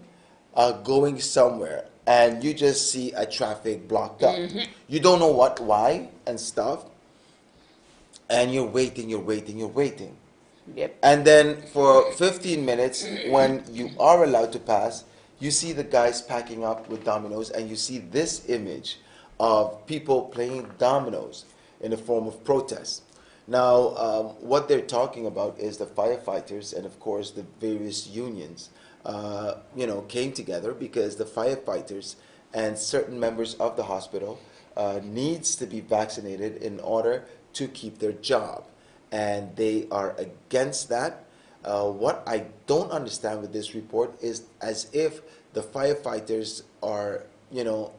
going somewhere and you just see a traffic blocked up. You don't know why, and stuff, and you're waiting, you're waiting, you're waiting. Yep. And then for 15 minutes, when you are allowed to pass, you see the guys packing up with dominoes, and you see this image of people playing dominoes in a form of protest. Now, what they're talking about is the firefighters and, of course, the various unions, came together because the firefighters and certain members of the hospital needs to be vaccinated in order to keep their job, and they are against that. What I don't understand with this report is as if the firefighters are,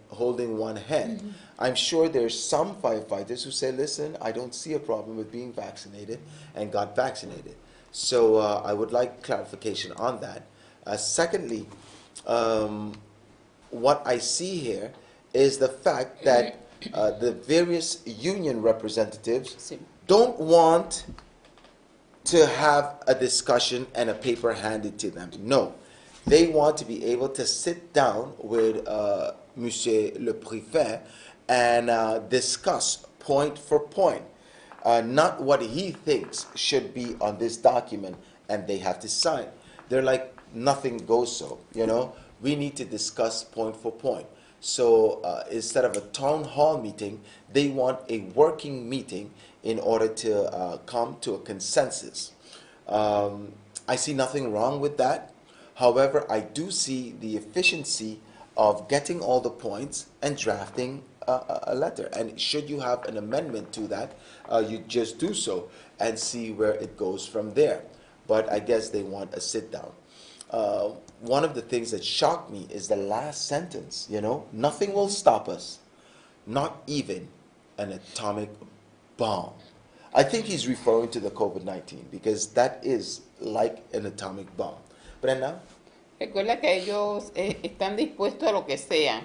holding one hand. I'm sure there's some firefighters who say, listen, I don't see a problem with being vaccinated, and got vaccinated. So I would like clarification on that. Secondly, what I see here is the fact that the various union representatives Sí. don't want to have a discussion and a paper handed to them. No. They want to be able to sit down with Monsieur le Préfet and discuss point for point, not what he thinks should be on this document, and they have to sign. They're like, nothing goes so, We need to discuss point for point. So instead of a town hall meeting, they want a working meeting in order to come to a consensus. I see nothing wrong with that. However, I do see the efficiency of getting all the points and drafting a letter. And should you have an amendment to that, you just do so and see where it goes from there. But I guess they want a sit down. One of the things that shocked me is the last sentence, nothing will stop us, not even an atomic bomb. I think he's referring to the COVID-19 because that is like an atomic bomb. Brenda? Recuerda que ellos están dispuestos a lo que sea.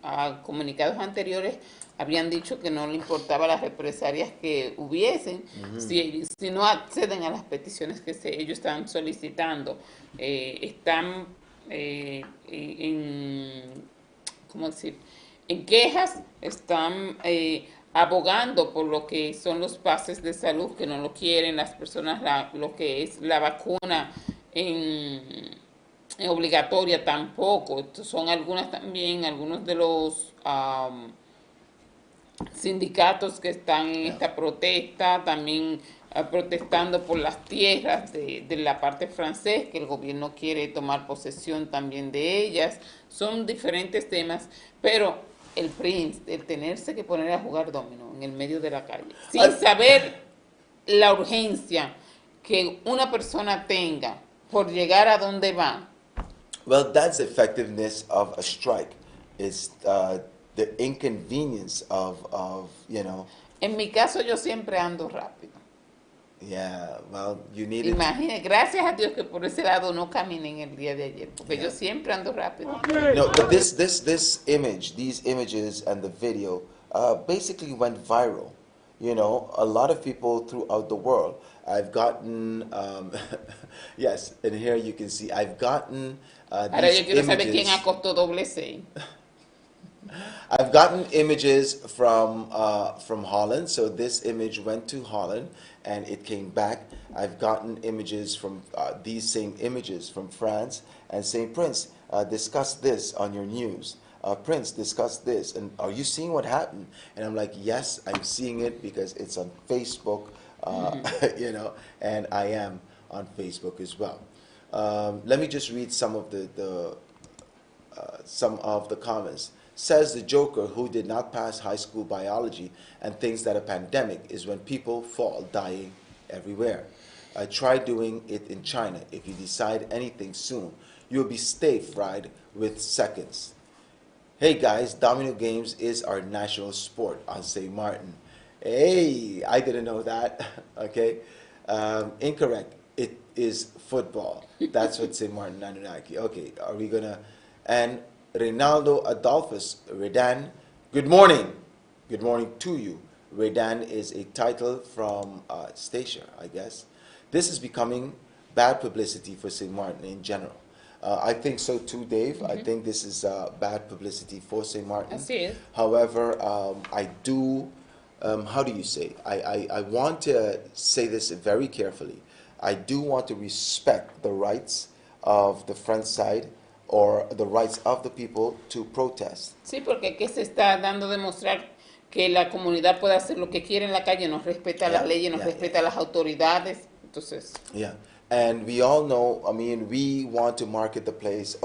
A comunicados anteriores habían dicho que no le importaba las represalias que hubiesen si no acceden a las peticiones que ellos están solicitando. Están ¿cómo decir? En quejas, están abogando por lo que son los pases de salud, que no lo quieren las personas, lo que es la vacuna obligatoria tampoco. Estos son algunos de los sindicatos que están en esta protesta, también protestando por las tierras de la parte francesa, que el gobierno quiere tomar posesión también de ellas. Son diferentes temas, pero el tenerse que poner a jugar dominó en el medio de la calle, sin saber la urgencia que una persona tenga por llegar a donde va. Well, that's the effectiveness of a strike. It's the inconvenience of. En mi caso, yo siempre ando rápido. Yeah, well, you need it. Imagine, gracias a Dios que por ese lado no caminé en el día de ayer, porque yo siempre ando rápido. No, but this image, these images and the video basically went viral. A lot of people throughout the world. I've gotten, yes, and here you can see, I've gotten Ahora yo quiero saber quién images. acostó doble 6. I've gotten images from Holland. So this image went to Holland and it came back. I've gotten images from these same images from France and saying, Prince, discuss this on your news. Prince, discuss this. And are you seeing what happened? And I'm like, yes, I'm seeing it because it's on Facebook, and I am on Facebook as well. Let me just read some of the comments. Says the joker who did not pass high school biology and thinks that a pandemic is when people fall dying everywhere. Try doing it in China. If you decide anything soon, you'll be stay fried with seconds. Hey guys, domino games is our national sport on St. Martin. Hey, I didn't know that. Okay, incorrect. It is football. That's what St. Martin Anunnaki. Okay, are we gonna? And Reynaldo Adolphus Redan. Good morning. Good morning to you. Redan is a title from Stacia, I guess. This is becoming bad publicity for St. Martin in general. I think so too, Dave. I think this is bad publicity for St. Martin. Así es. However, I do, how do you say? I want to say this very carefully. I do want to respect the rights of the front side or the rights of the people to protest. Sí, porque aquí se está dando a demostrar que la comunidad puede hacer lo que quiere en la calle, nos respeta las leyes, nos respeta las autoridades. Entonces, Yeah. And we all know, I mean, we want to market the place,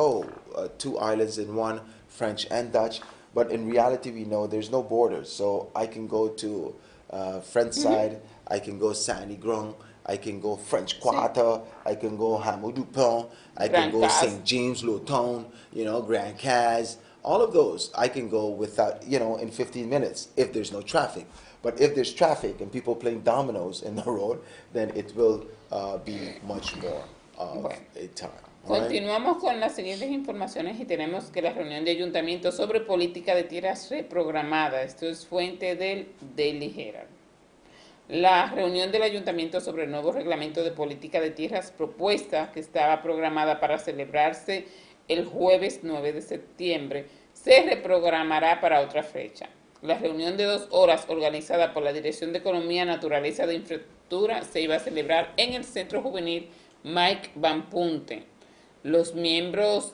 two islands in one, French and Dutch, but in reality we know there's no borders. So I can go to French side, I can go Sandy Grung, I can go French Quarter, I can go Hameau du Pont, I can Grand go Cas. St. James Loton, Grand Cas, all of those I can go without, in 15 minutes if there's no traffic. But if there's traffic and people playing dominoes in the road, then it will be much more of Bueno. a time. All right? continuamos con las siguientes informaciones y tenemos que la reunión de ayuntamiento sobre política de tierras reprogramada. Esto es fuente del Daily Herald. La reunión del ayuntamiento sobre el nuevo reglamento de política de tierras propuesta, que estaba programada para celebrarse el jueves 9 de septiembre, se reprogramará para otra fecha. La reunión de 2 horas organizada por la Dirección de Economía, Naturaleza de Infraestructura se iba a celebrar en el Centro Juvenil Mike Van Punten. Los miembros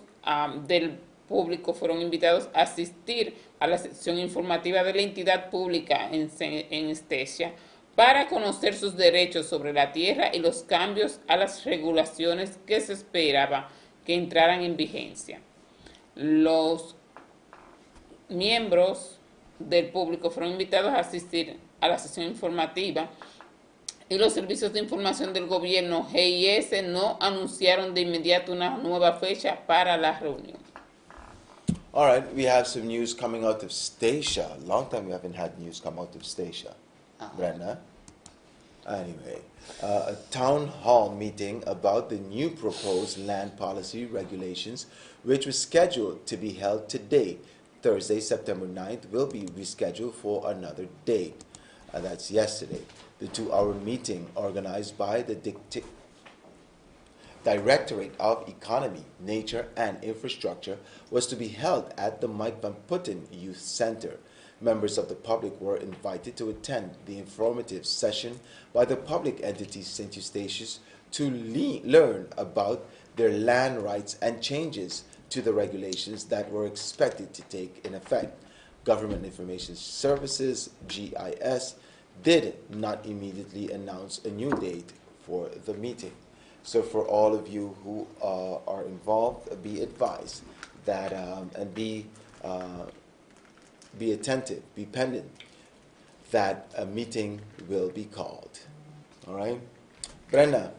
del público fueron invitados a asistir a la sección informativa de la entidad pública en Stacia para conocer sus derechos sobre la tierra y los cambios a las regulaciones que se esperaba que entraran en vigencia. Los miembros del público fueron invitados a asistir a la sesión informativa y los servicios de información del gobierno GIS no anunciaron de inmediato una nueva fecha para la reunión. All right, we have some news coming out of Stacia. Long time we haven't had news come out of Stacia. Brenda? Anyway, a town hall meeting about the new proposed land policy regulations, which was scheduled to be held today, Thursday, September 9th, will be rescheduled for another date. That's yesterday. The 2-hour meeting organized by the Directorate of Economy, Nature, and Infrastructure was to be held at the Mike Van Putten Youth Center. Members of the public were invited to attend the informative session by the public entity St. Eustatius to learn about their land rights and changes to the regulations that were expected to take in effect. Government Information Services, GIS, did not immediately announce a new date for the meeting. So for all of you who are involved, be advised that and be attentive, be pendant that a meeting will be called. All right, Brenda,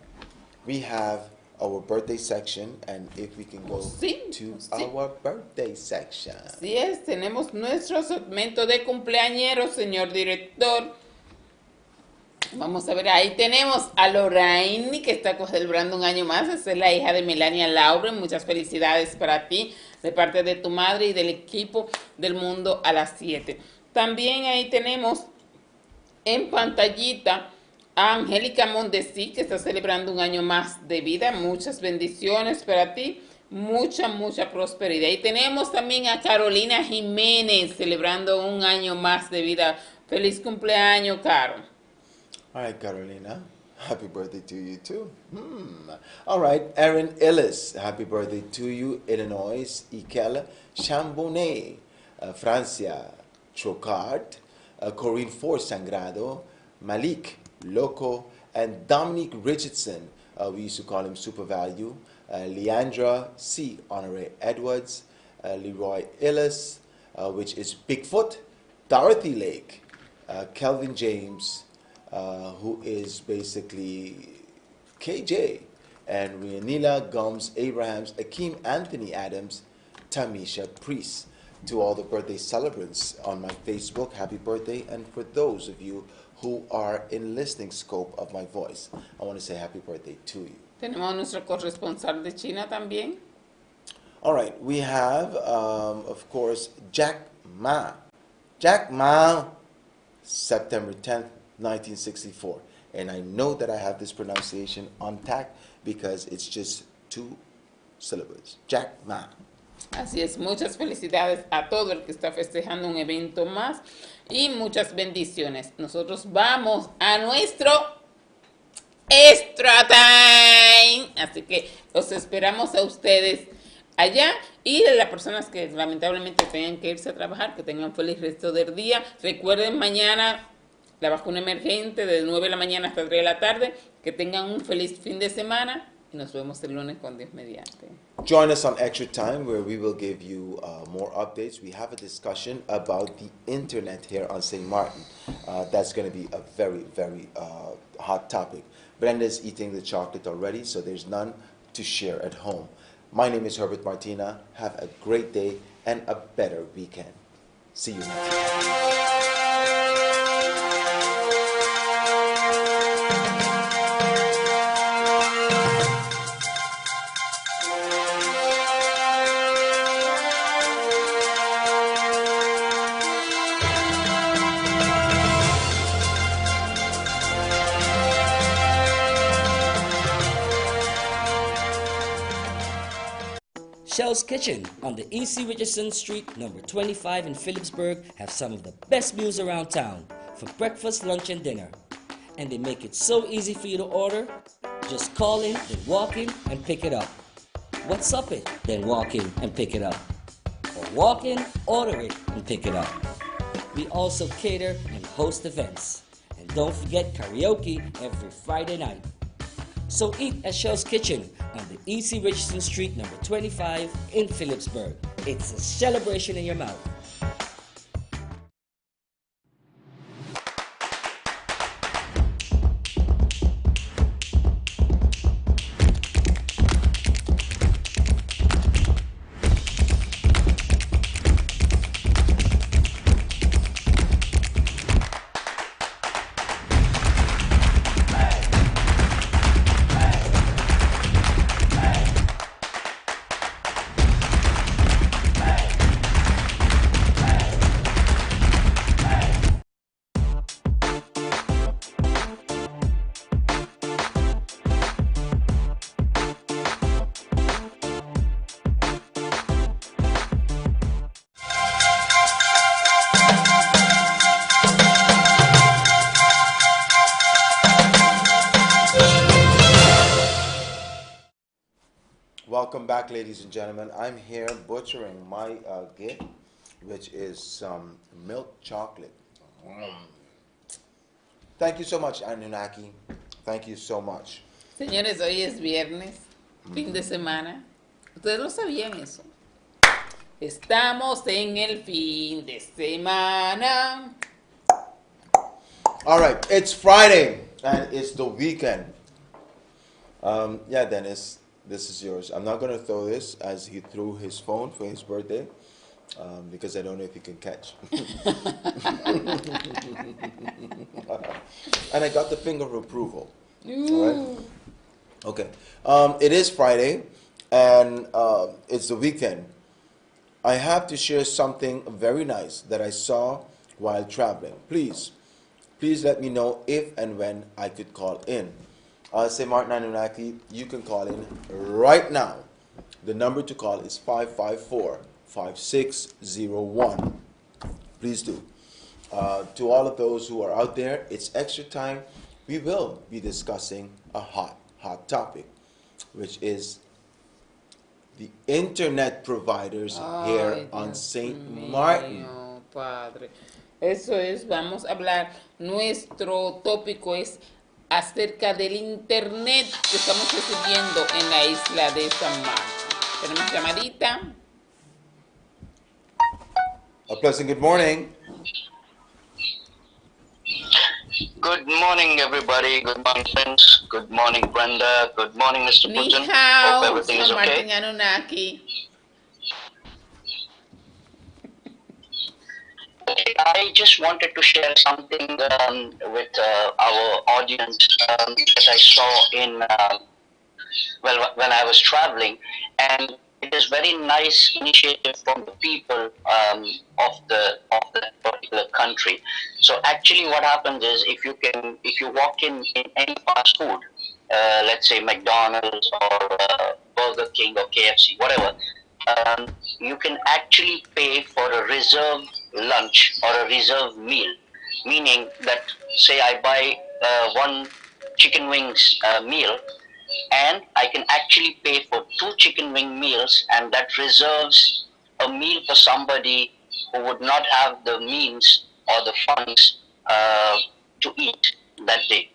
we have our birthday section, and if we can go to our birthday section. Así es, tenemos nuestro segmento de cumpleañeros, señor director. Vamos a ver, ahí tenemos a Lorraine, que está celebrando un año más. Esa es la hija de Melania Lauren. Muchas felicidades para ti, de parte de tu madre y del equipo del Mundo a las 7. También ahí tenemos en pantallita a Angélica Mondesi, que está celebrando un año más de vida. Muchas bendiciones para ti, mucha prosperidad. Y tenemos también a Carolina Jiménez, celebrando un año más de vida. Feliz cumpleaños, Caro. All right, Carolina, happy birthday to you too. All right, Erin Ellis, happy birthday to you. Illinois, Ikel Chambonnet, Francia, Trocard, Corinne Force Sangrado, Malik Loco, and Dominique Richardson. We used to call him Super Value. Leandra C. Honore Edwards, Leroy Ellis, which is Bigfoot, Dorothy Lake, Kelvin James, who is basically KJ, and Rianila Gums Abrahams, Akeem Anthony Adams, Tamisha Priest. To all the birthday celebrants on my Facebook, happy birthday. And for those of you who are in listening scope of my voice, I want to say happy birthday to you. Tenemos a nuestro corresponsal de China también. All right, we have, of course, Jack Ma. Jack Ma, September 10th, 1964. And I know that I have this pronunciation on tack because it's just 2 syllables. Jack Ma. Así es, muchas felicidades a todo el que está festejando un evento más y muchas bendiciones. Nosotros vamos a nuestro Extra Time. Así que los esperamos a ustedes allá y a las personas que lamentablemente tengan que irse a trabajar, que tengan un feliz resto del día. Recuerden mañana la vacuna emergente de 9 de la mañana hasta 3 de la tarde. Que tengan un feliz fin de semana y nos vemos el lunes con Dios mediante. Join us on Extra Time where we will give you more updates. We have a discussion about the internet here on St. Martin. That's going to be a very, very hot topic. Brenda's eating the chocolate already, so there's none to share at home. My name is Herbert Martina. Have a great day and a better weekend. See you next time. Shell's Kitchen on the E.C. Richardson Street, number 25 in Phillipsburg, have some of the best meals around town for breakfast, lunch, and dinner. And they make it so easy for you to order. Just call in, then walk in, and pick it up. What's up it? Then walk in and pick it up. Or walk in, order it, and pick it up. We also cater and host events. And don't forget karaoke every Friday night. So eat at Shell's Kitchen on the E.C. Richardson Street, number 25 in Phillipsburg. It's a celebration in your mouth. Welcome back, ladies and gentlemen. I'm here butchering my gift, which is some milk chocolate. Thank you so much, Anunnaki. Thank you so much. Señores, hoy es viernes, fin de semana. ¿Ustedes lo sabían eso? Estamos en el fin de semana. All right, it's Friday and it's the weekend. Yeah, Dennis, this is yours. I'm not going to throw this as he threw his phone for his birthday because I don't know if he can catch. And I got the finger of approval. All right? Okay. It is Friday and it's the weekend. I have to share something very nice that I saw while traveling. Please let me know if and when I could call in. St. Martin Anunnaki, you can call in right now. The number to call is 554-5601. Please do. To all of those who are out there, it's extra time. We will be discussing a hot topic, which is the internet providers here on St. Martin. Padre. Eso es, vamos a hablar. Nuestro tópico es acerca del internet que estamos recibiendo en la isla de San Marcos. Tenemos llamadita. A pleasant good morning. Good morning, everybody. Good morning, friends. Good morning, Brenda. Good morning, Mr. Ni Putin. hao, Hope everything is San Martin okay. Anunnaki. I just wanted to share something with our audience that I saw in well, when I was traveling, and it is very nice initiative from the people of that particular country. So actually, what happens is if you walk in any fast food, let's say McDonald's or Burger King or KFC, whatever, you can actually pay for a reserved lunch or a reserved meal, meaning that say I buy one chicken wings meal, and I can actually pay for two chicken wing meals, and that reserves a meal for somebody who would not have the means or the funds to eat that day.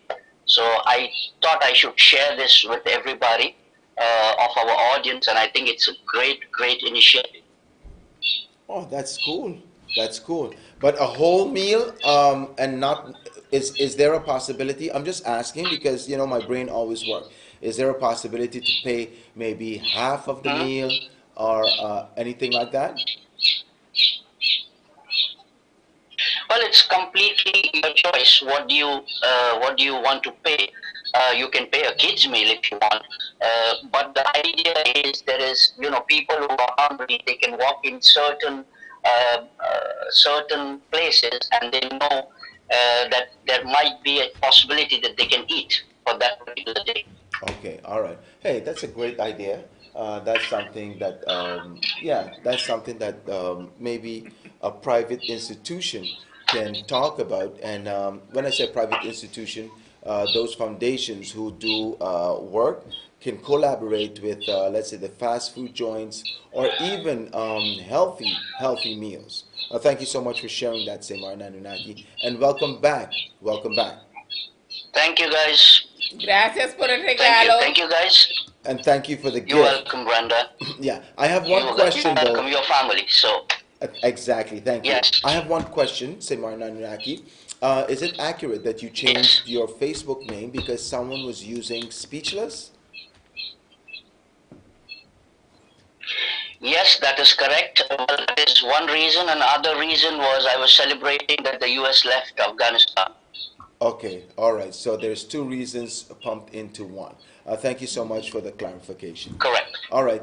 So I thought I should share this with everybody of our audience, and I think it's a great initiative. Oh, that's cool. That's cool. But a whole meal, and not is there a possibility? I'm just asking because my brain always works. Is there a possibility to pay maybe half of the Hmm? meal or anything like that? Well, it's completely your choice. What do you want to pay? You can pay a kids meal if you want, but the idea is there is people who are hungry. They can walk in certain places, and they know that there might be a possibility that they can eat for that particular day. Okay, all right. Hey, that's a great idea. That's something that, yeah, that's something that maybe a private institution can talk about. And when I say private institution, those foundations who do work can collaborate with, let's say, the fast food joints or even healthy meals. Thank you so much for sharing that, Semar Nanunaki, and welcome back. Welcome back. Thank you, guys. Gracias por el Thank regalo. you, guys. And thank you for the You're gift. welcome, Brenda. Yeah, I have one You're question welcome. though. Your family. So Exactly, thank you. yes, I have one question, Semar Nanunaki. Is it accurate that you yes. changed your Facebook name because someone was using Speechless? Yes, that is correct. Well, that is one reason. Another reason was I was celebrating that the US left Afghanistan. Okay, all right. So there's two reasons pumped into one. Thank you so much for the clarification. Correct. All right.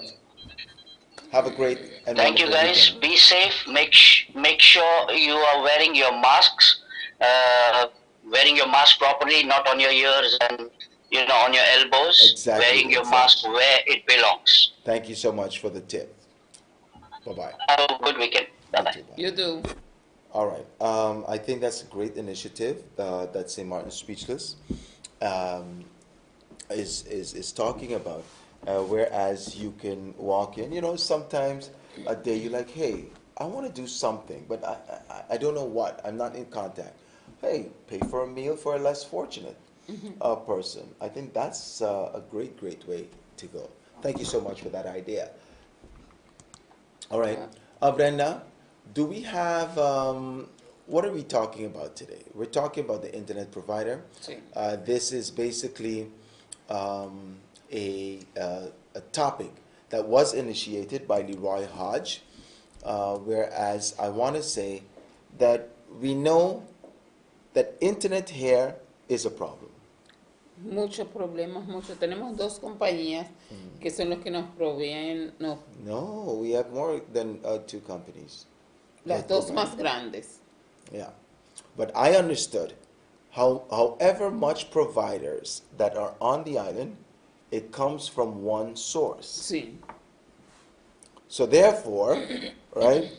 Have a great and Thank you, wonderful guys. weekend. Be safe. Make sure you are wearing your masks, uh, wearing your mask properly, not on your ears and on your elbows. Exactly, Wearing your exactly. mask where it belongs. Thank you so much for the tip. Bye bye. Have a good weekend. Bye You bye. too. Bye. You do. All right. I think that's a great initiative that St. Martin's Speechless um, is talking about. Whereas you can walk in, sometimes a day you're like, hey, I want to do something, but I don't know what. I'm not in contact. Hey, pay for a meal for a less fortunate person. I think that's a great way to go. Thank you so much for that idea. All right. Brenda, do we have, what are we talking about today? We're talking about the internet provider. Sí. This is basically um, a topic that was initiated by Leroy Hodge, whereas I want to say that we know that internet here is a problem. Muchos problemas, muchos. Tenemos dos compañías que son los que nos proveen, No, we have more than two companies. las that dos provide. más grandes. Yeah. But I understood however much providers that are on the island, it comes from one source. Sí. So therefore, right,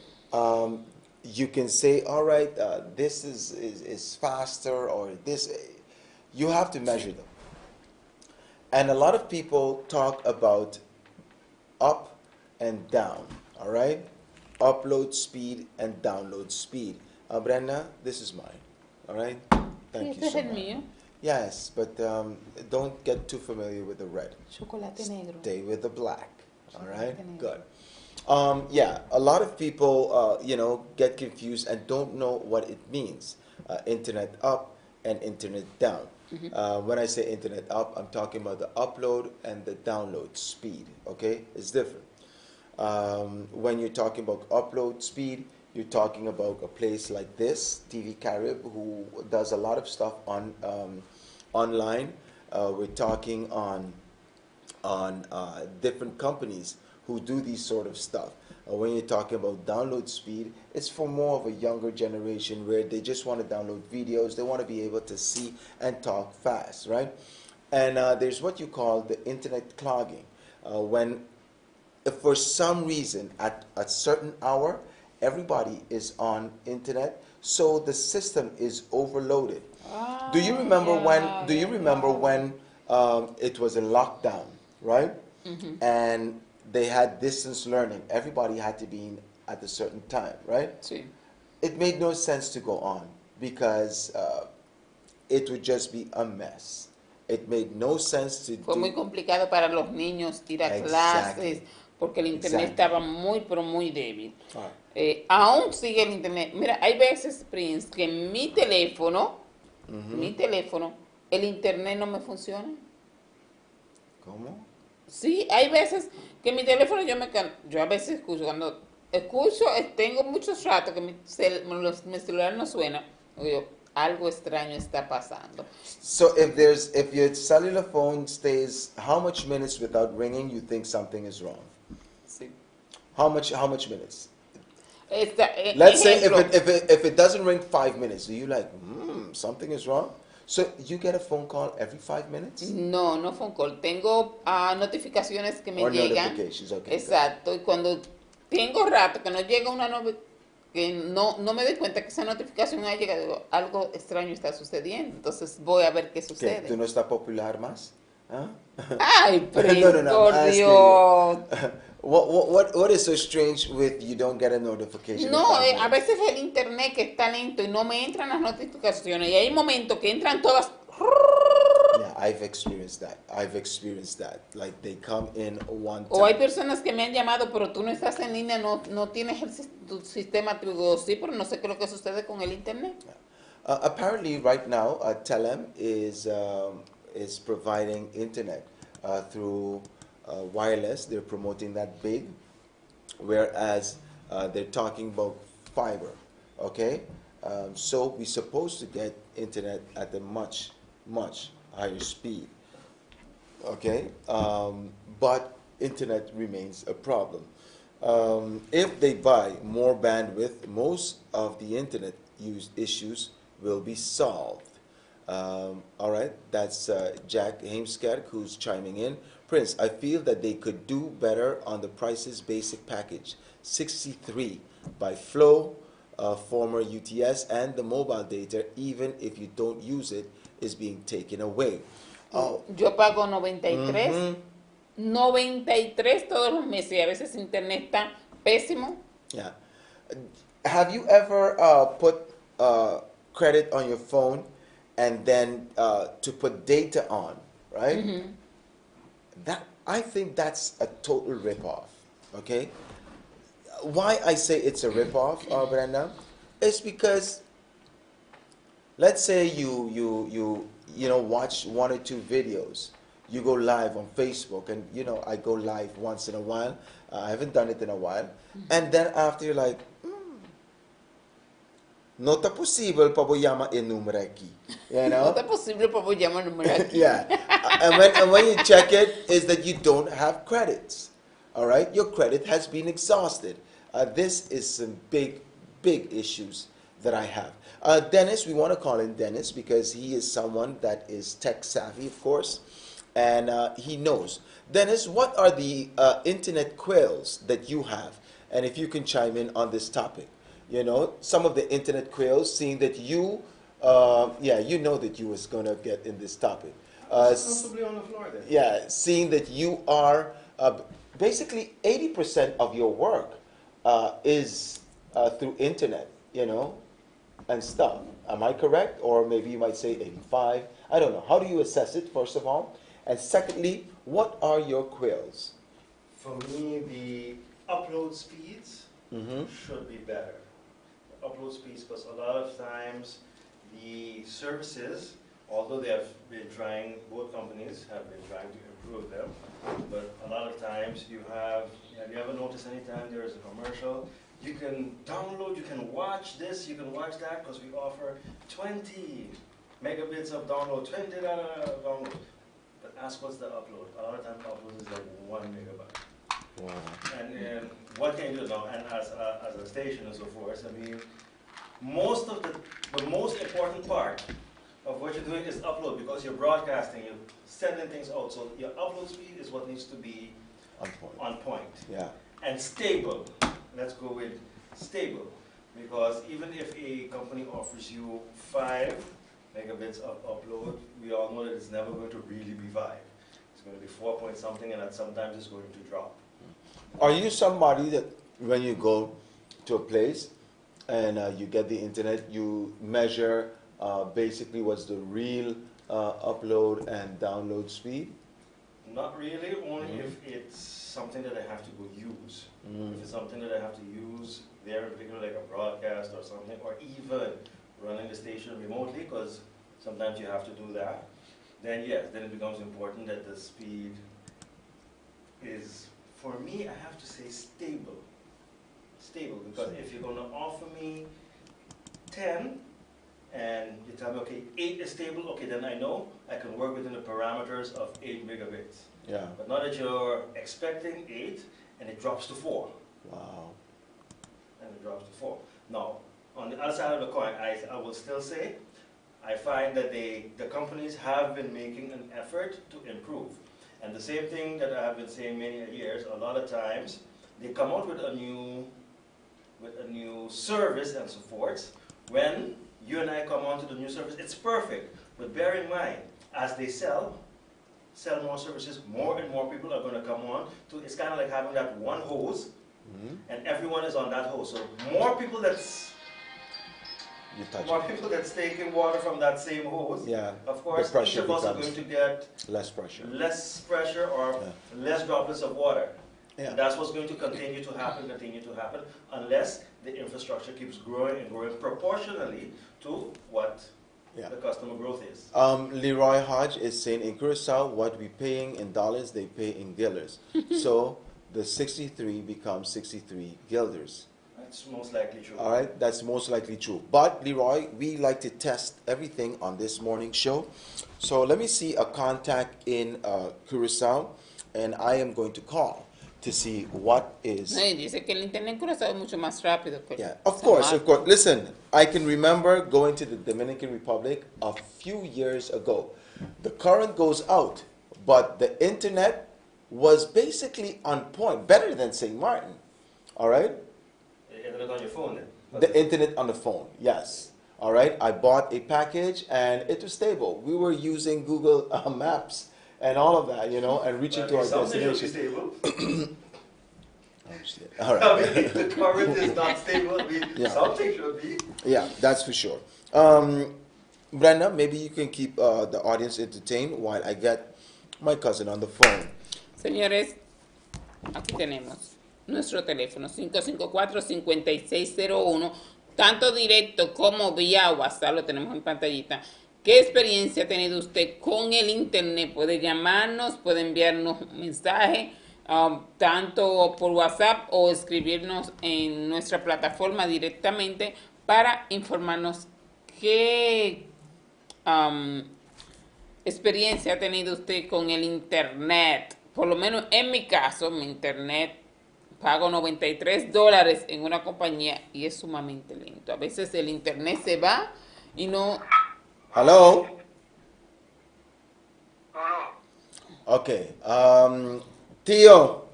you can say, all right, this is faster or this, you have to measure them. And a lot of people talk about up and down, all right? Upload speed and download speed. Brenda, this is mine, all right? Thank Este you es so el much. mío. Yes, but don't get too familiar with the red. Chocolate negro. Stay with the black, all right? Chocolate negro. Good. Yeah, a lot of people, get confused and don't know what it means. Internet up and internet down. When I say internet up, I'm talking about the upload and the download speed. Okay, it's different. When you're talking about upload speed, You're talking about a place like this, TVCARIB, who does a lot of stuff on online. We're talking on different companies who do these sort of stuff. When you're talking about download speed, it's for more of a younger generation where they just want to download videos. They want to be able to see and talk fast, right? And there's what you call the internet clogging. When if for some reason at a certain hour everybody is on internet, so the system is overloaded. Do you remember when? Do you remember when it was in lockdown, right? And they had distance learning. Everybody had to be in at a certain time, right? Sí. It made no sense to go on because it would just be a mess. It made no sense to Fue muy do complicado para los niños ir a clases exactly. porque el internet Exactly. estaba muy, pero muy débil. All right. Aún sigue el internet. Mira, hay veces, Prince, que mi teléfono, el internet no me funciona. ¿Cómo? Sí, hay veces que mi teléfono yo a veces escucho, cuando escucho, tengo muchos ratos que mi celular no suena, digo, algo extraño está pasando. So if your cellular phone stays how much minutes without ringing, you think something is wrong? Sí. How much minutes? Let's Let's say if it doesn't ring 5 minutes, do you like something is wrong? So you get a phone call every 5 minutes? No phone call. Tengo notificaciones que me Or llegan. notifications, okay. Exacto. Y cuando tengo rato que no llega que no me doy cuenta que esa notificación ha llegado, digo, algo extraño está sucediendo. Entonces voy a ver qué ¿Qué? sucede. ¿Tú no estás popular más? ¿Ah? Ay, Prince, No, por I'm asking Dios. you. What is so strange with you don't get a notification? No, in 5 a minutes? veces el internet que está lento y no me entran las notificaciones. Y hay momentos que entran todas. Yeah, I've experienced that. Like they come in one time. O hay personas que me han llamado, pero tú no estás en línea, no tienes tu sistema. Te digo, sí, pero no sé qué es lo que sucede con el internet. Apparently, right now, Telem is providing internet through wireless. They're promoting that big, whereas they're talking about fiber. Okay, so we're supposed to get internet at a much higher speed. Okay, but internet remains a problem. If they buy more bandwidth, most of the internet use issues will be solved. All right, that's Jack Hamskerk who's chiming in. Prince, I feel that they could do better on the Prices Basic Package 63 by Flow, former UTS, and the mobile data, even if you don't use it, is being taken away. Oh. Yo pago 93, 93 todos los meses y a veces internet está pésimo. Yeah. Have you ever put credit on your phone and then to put data on, right? That I think that's a total ripoff. Okay. Why I say it's a ripoff, Brenda, is because let's say you watch 1 or 2 videos. You go live on Facebook, and I go live once in a while. I haven't done it in a while, and then after you're like, no está posible para llamar el número aquí, No está posible para llamar el número aquí. Yeah, and when you check it, is that you don't have credits. All right, your credit has been exhausted. This is some big issues that I have. Dennis, we want to call in Dennis because he is someone that is tech savvy, of course, and he knows. Dennis, what are the internet quails that you have? And if you can chime in on this topic. Some of the internet quails, seeing that you that you was going to get in this topic. Possibly on the floor then. Yeah, seeing that you are basically 80% of your work is through internet, and stuff. Am I correct? Or maybe you might say 85. I don't know. How do you assess it, first of all? And secondly, what are your quails? For me, the upload speeds should be better. Upload speeds, because a lot of times the services, although they have been trying, both companies have been trying to improve them. But a lot of times have you ever noticed anytime there is a commercial, you can download, you can watch this, you can watch that, because we offer 20 megabits of download, 20 download. But ask what's the upload. A lot of times upload is like 1 megabyte. Wow. And what can you do now? And as a station and so forth, I mean, the most important part of what you're doing is upload, because you're broadcasting, you're sending things out. So your upload speed is what needs to be on point. Yeah. And stable. Let's go with stable, because even if a company offers you 5 megabits of upload, we all know that it's never going to really be 5. It's going to be 4 point something, and sometimes it's going to drop. Are you somebody that when you go to a place and you get the internet, you measure basically what's the real upload and download speed? Not really, only if it's something that I have to go use. If it's something that I have to use there, in particular like a broadcast or something, or even running the station remotely, because sometimes you have to do that, then yes, then it becomes important that the speed is, for me, I have to say stable. Stable, because if you're going to offer me 10, and you tell me, okay, 8 is stable, okay, then I know I can work within the parameters of 8 megabits. Yeah. But not that you're expecting 8 and it drops to 4. Wow. And it drops to 4. Now, on the other side of the coin, I will still say, I find that the companies have been making an effort to improve. And the same thing that I have been saying many years, a lot of times, they come out with a new service and so forth. When you and I come onto the new service, it's perfect. But bear in mind, as they sell more services, more and more people are going to come on to, it's kind of like having that one hose, and everyone is on that hose. So more people that's taking water from that same hose, yeah, of course, each of us are going to get less pressure or less droplets of water. Yeah. And that's what's going to continue to happen, unless the infrastructure keeps growing and growing proportionally to what the customer growth is. Leroy Hodge is saying in Curacao, what we're paying in dollars, they pay in guilders. So the 63 becomes 63 guilders. That's most likely true. All right, that's most likely true. But Leroy, we like to test everything on this morning show. So let me see a contact in Curacao, and I am going to call to see what is. No, y dice que el internet en Curazao es mucho más rápido que Yeah, of course, of course. Listen, I can remember going to the Dominican Republic a few years ago. The current goes out, but the internet was basically on point, better than St. Martin. All right? The internet on your phone then? The internet on the phone, yes. All right, I bought a package and it was stable. We were using Google Maps and all of that, you know, and reaching to our destination. Stable. Oh, shit. All right. I mean, if the current is not stable, something should be. Yeah, that's for sure. Brenda, maybe you can keep the audience entertained while I get my cousin on the phone. Señores, aquí tenemos nuestro teléfono 554-5601, tanto directo como vía WhatsApp, lo tenemos en pantallita. ¿Qué experiencia ha tenido usted con el internet? Puede llamarnos, puede enviarnos un mensaje, tanto por WhatsApp o escribirnos en nuestra plataforma directamente para informarnos qué experiencia ha tenido usted con el internet. Por lo menos en mi caso, mi internet, pago $93 en una compañía y es sumamente lento. A veces el internet se va y no... Hello? Okay. Theo,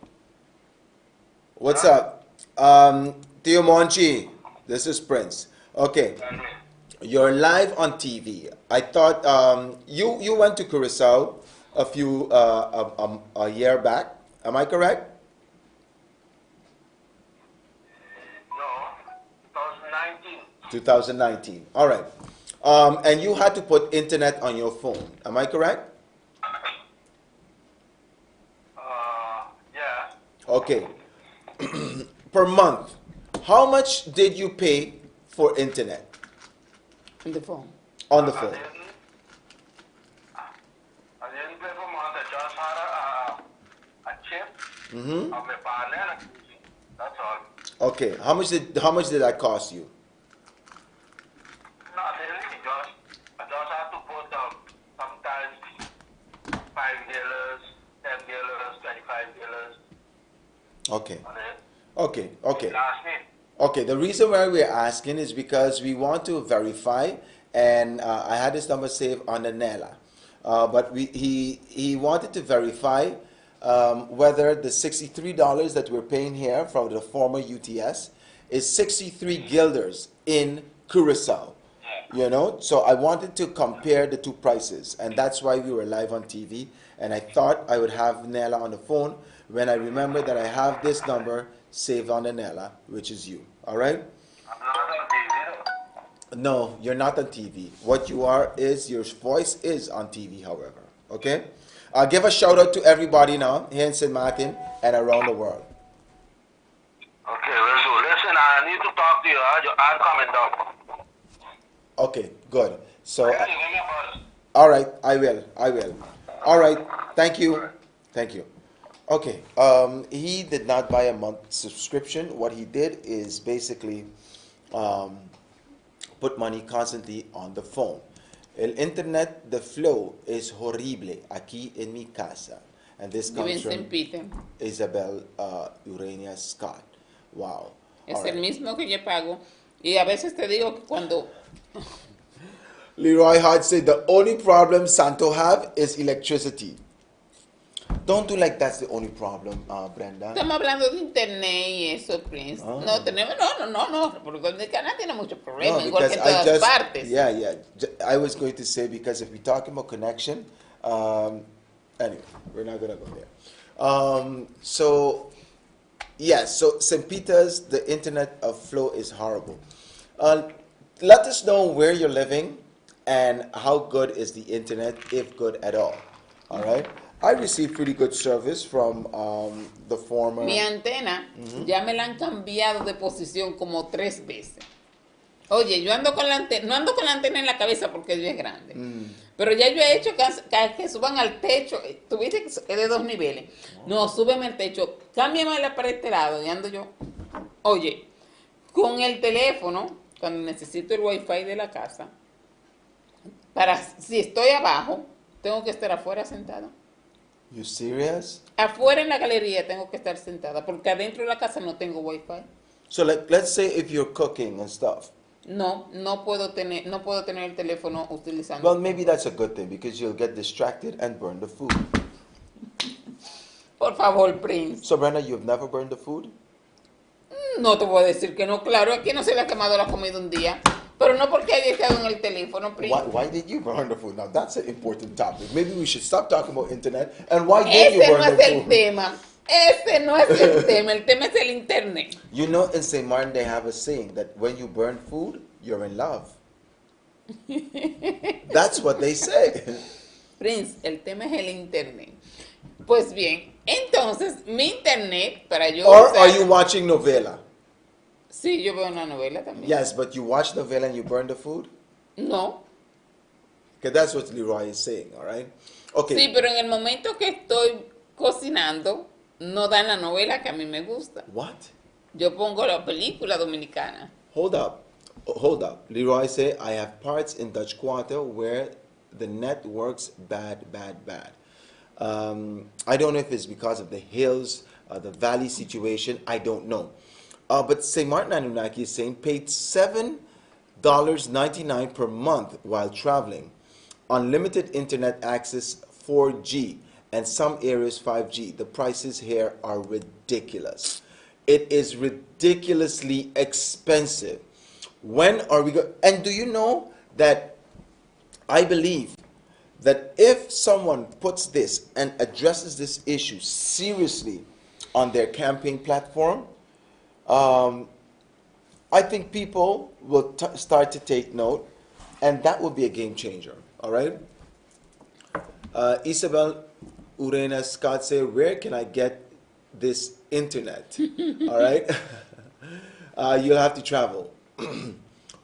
what's up? Theo Monchi, this is Prince. Okay, you're live on TV. I thought you went to Curacao a year back. Am I correct? No, 2019. 2019. All right. And you had to put internet on your phone. Am I correct? Yeah. Okay. Per month, how much did you pay for internet? On the phone. On the phone. I didn't pay for month. I just had Mm-hmm. me paga nela. That's all. Okay. How much did that cost you? No, really, I just have to put sometimes $5, $10, $25 Okay. on it. Okay. Okay. Last me. Okay, the reason why we're asking is because we want to verify, and I had this number saved on the Nela, but he wanted to verify whether the $63 that we're paying here from the former UTS is 63 guilders in Curacao. You know, so I wanted to compare the two prices, and that's why we were live on TV. And I thought I would have Nella on the phone when I remembered that I have this number saved on the Nella, which is you. All right? I'm not on TV though. No, you're not on TV. What you are is your voice is on TV, however. Okay? Give a shout out to everybody now here in St. Martin and around the world. Okay, will do. Listen, I need to talk to you. I'm coming down. Okay, good. So, Give me a buzz. all right, I will. I will. All right. Thank you. Thank you. Okay. He did not buy a month subscription. What he did is basically put money constantly on the phone. El internet, the flow is horrible aquí en mi casa. And this Vive comes en St. from Peter. Isabel Urania Scott. Wow. Es All el right. mismo que yo pago. Y a veces te digo que cuando Leroy Hart said the only problem Santo have is electricity. Don't do like that's the only problem, Brenda. estamos hablando de internet y eso, Prince. Ah. No tenemos, no, porque Dominicana tiene muchos problemas, No, igual que because en I todas just, partes. yeah. I was going to say because if we're talking about connection, anyway, we're not gonna go there. So St. Peter's, the internet flow is horrible. Let us know where you're living and how good is the internet, if good at all. All right. I received pretty good service from the former. Mi antena ya me la han cambiado de posición como 3 veces. Oye, yo ando con la antena, no ando con la antena en la cabeza porque Dios es grande. Pero ya yo he hecho que suban al techo. Tuviste que es de 2 niveles. No, súbeme al techo, cámbiamela para este lado y ando yo. Oye, con el teléfono, cuando necesito el wifi de la casa, si estoy abajo, tengo que estar afuera sentada. You serious? Afuera en la galería tengo que estar sentada porque adentro de la casa no tengo wifi. So let's say if you're cooking and stuff. No puedo tener el teléfono utilizando. Well, maybe that's a good thing because you'll get distracted and burn the food. Por favor, Prince. So Brenda, you've never burned the food? No te voy a decir que no, claro, aquí no se le ha quemado la comida un día. Pero no porque haya estado en el teléfono, Prince. Why did you burn the food? Now that's an important topic. Maybe we should stop talking about internet. And why did you Ese burn no es the el food? tema. Ese no es el tema. El tema es el internet. You know, in St. Martin they have a saying that when you burn food, you're in love. That's what they say. Prince, el tema es el internet. Pues bien, entonces mi internet para yo Or usar- are you watching novela? Sí, yo veo una novela también. Yes, but you watch novela and you burn the food? No. Okay, that's what Leroy is saying, all right? Okay. Sí, pero en el momento que estoy cocinando, no dan la novela que a mí me gusta. What? Yo pongo la película dominicana. Hold up. Leroy say, I have parts in Dutch Quarter where the net works bad. I don't know if it's because of the hills, the valley situation. I don't know. But St. Martin Anunnaki is saying paid $7.99 per month while traveling. Unlimited internet access 4G and some areas 5G. The prices here are ridiculous. It is ridiculously expensive. When are we going? And do you know that I believe that if someone puts this and addresses this issue seriously on their campaign platform, I think people will start to take note, and that will be a game changer. All right. Isabel Urena Scott say, where can I get this internet? All right. You'll have to travel.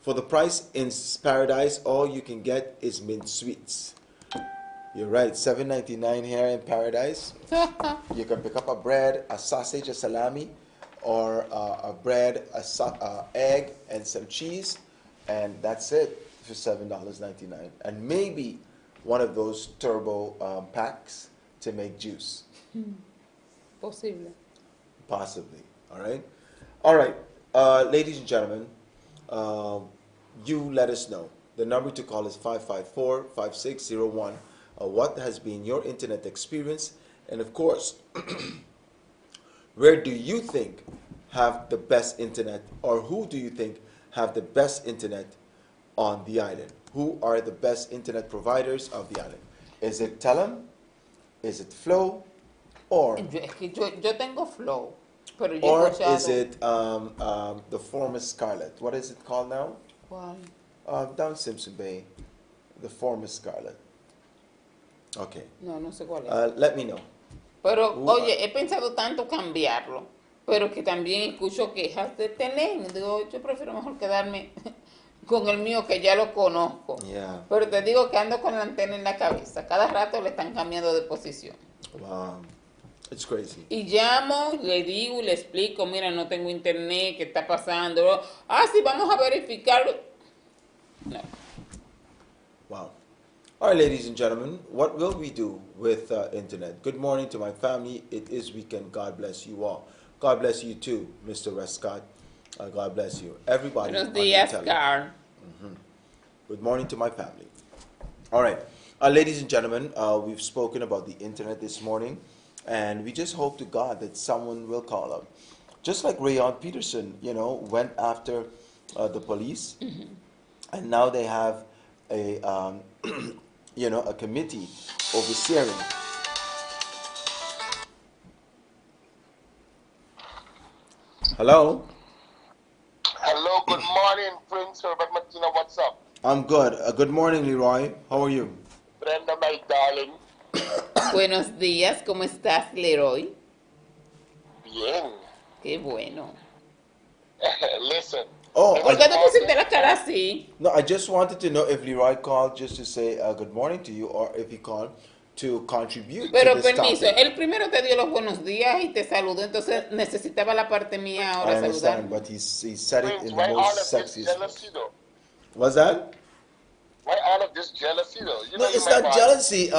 For the price in paradise, all you can get is mint sweets. You're right. $7.99 here in Paradise. You can pick up a bread, a sausage, a salami, or a bread, egg, and some cheese, and that's it for $7.99. And maybe one of those turbo packs to make juice, Posible. possibly. All right. Ladies and gentlemen, you let us know. The number to call is 554-5601. What has been your internet experience? And of course, where do you think have the best internet, or who do you think have the best internet on the island? Who are the best internet providers of the island? Is it Telem? Is it Flow? Or Es que yo tengo Flow, pero yo he or escuchado. is it the former Scarlet? What is it called now? ¿Cuál? Down Simpson Bay, the former Scarlet. Okay. No, no sé cuál es. Let me know. Pero, oye, he pensado tanto cambiarlo, pero que también escucho quejas de Telén. Digo, yo prefiero mejor quedarme con el mío que ya lo conozco. Yeah. Pero te digo que ando con la antena en la cabeza. Cada rato le están cambiando de posición. Wow. It's crazy. Y llamo, le digo y le explico, mira, no tengo internet, ¿qué está pasando? Ah, sí, vamos a verificarlo. No. Wow. All right, ladies and gentlemen, what will we do with internet? Good morning to my family. It is weekend. God bless you all. God bless you too, Mr. Rescott. God bless you. Everybody. Buenos on the días, tele. Carl. Good morning to my family. All right. Ladies and gentlemen, we've spoken about the internet this morning, and we just hope to God that someone will call up. Just like Rayon Peterson, went after the police, and now they have a, a committee overseeing. Hello? Hello, good morning, Prince Herbert Martina. What's up? I'm good. Good morning, Leroy. How are you? Brenda, my darling. Buenos días, ¿cómo estás, Leroy? Bien. Qué bueno. Listen. Oh, ¿Por qué te pusiste la cara así? No, I just wanted to know if Leroy called just to say good morning to you, or if he called to contribute Pero to this permiso, topic. él primero te dio los buenos días y te saludó, entonces necesitaba la parte mía I ahora saludar. understand, but he said it Prince, in why the all most of this sexiest way. jealousy, though? What's that? Why all of this jealousy, though? You No, know you it's my not man. jealousy,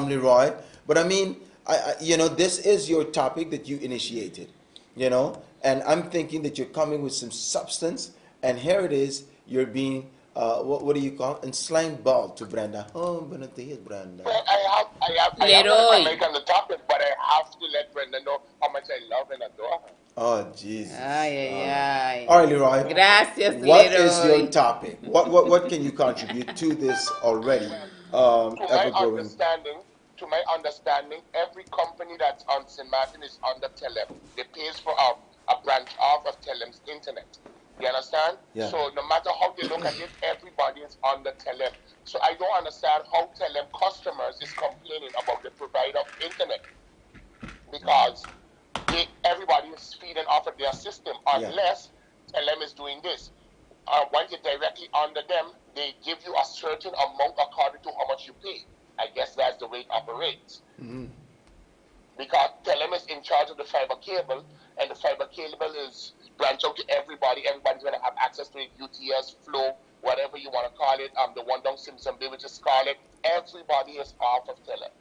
Leroy. But I mean, this is your topic that you initiated, and I'm thinking that you're coming with some substance, and here it is, you're being, what do you call it? Enslaved ball to Brenda. Oh, buenos días, Brenda. Well, I have to Leroy. comment on the topic, but I have to let Brenda know how much I love and adore her. Oh, Jesus. Ay, ay, ay. All right, Leroy. Gracias, What Leroy. is your topic? What can you contribute to this already ever-growing? To my understanding, every company that's on St. Martin is under Telem. They pays for a branch off of Telem's internet. You understand? Yeah. So no matter how they look at it, everybody is under Telem. So I don't understand how Telem customers is complaining about the provider of internet, because everybody is feeding off of their system, unless Telem is doing this. Once you're directly under them, they give you a certain amount according to how much you pay. I guess that's the way it operates. Mm-hmm. Because Telem is in charge of the fiber cable, and the fiber cable is branched out to everybody. Everybody's going to have access to it, UTS, Flow, whatever you want to call it. The one down Simpson Bay, which is Scarlet. Everybody is off of Telem.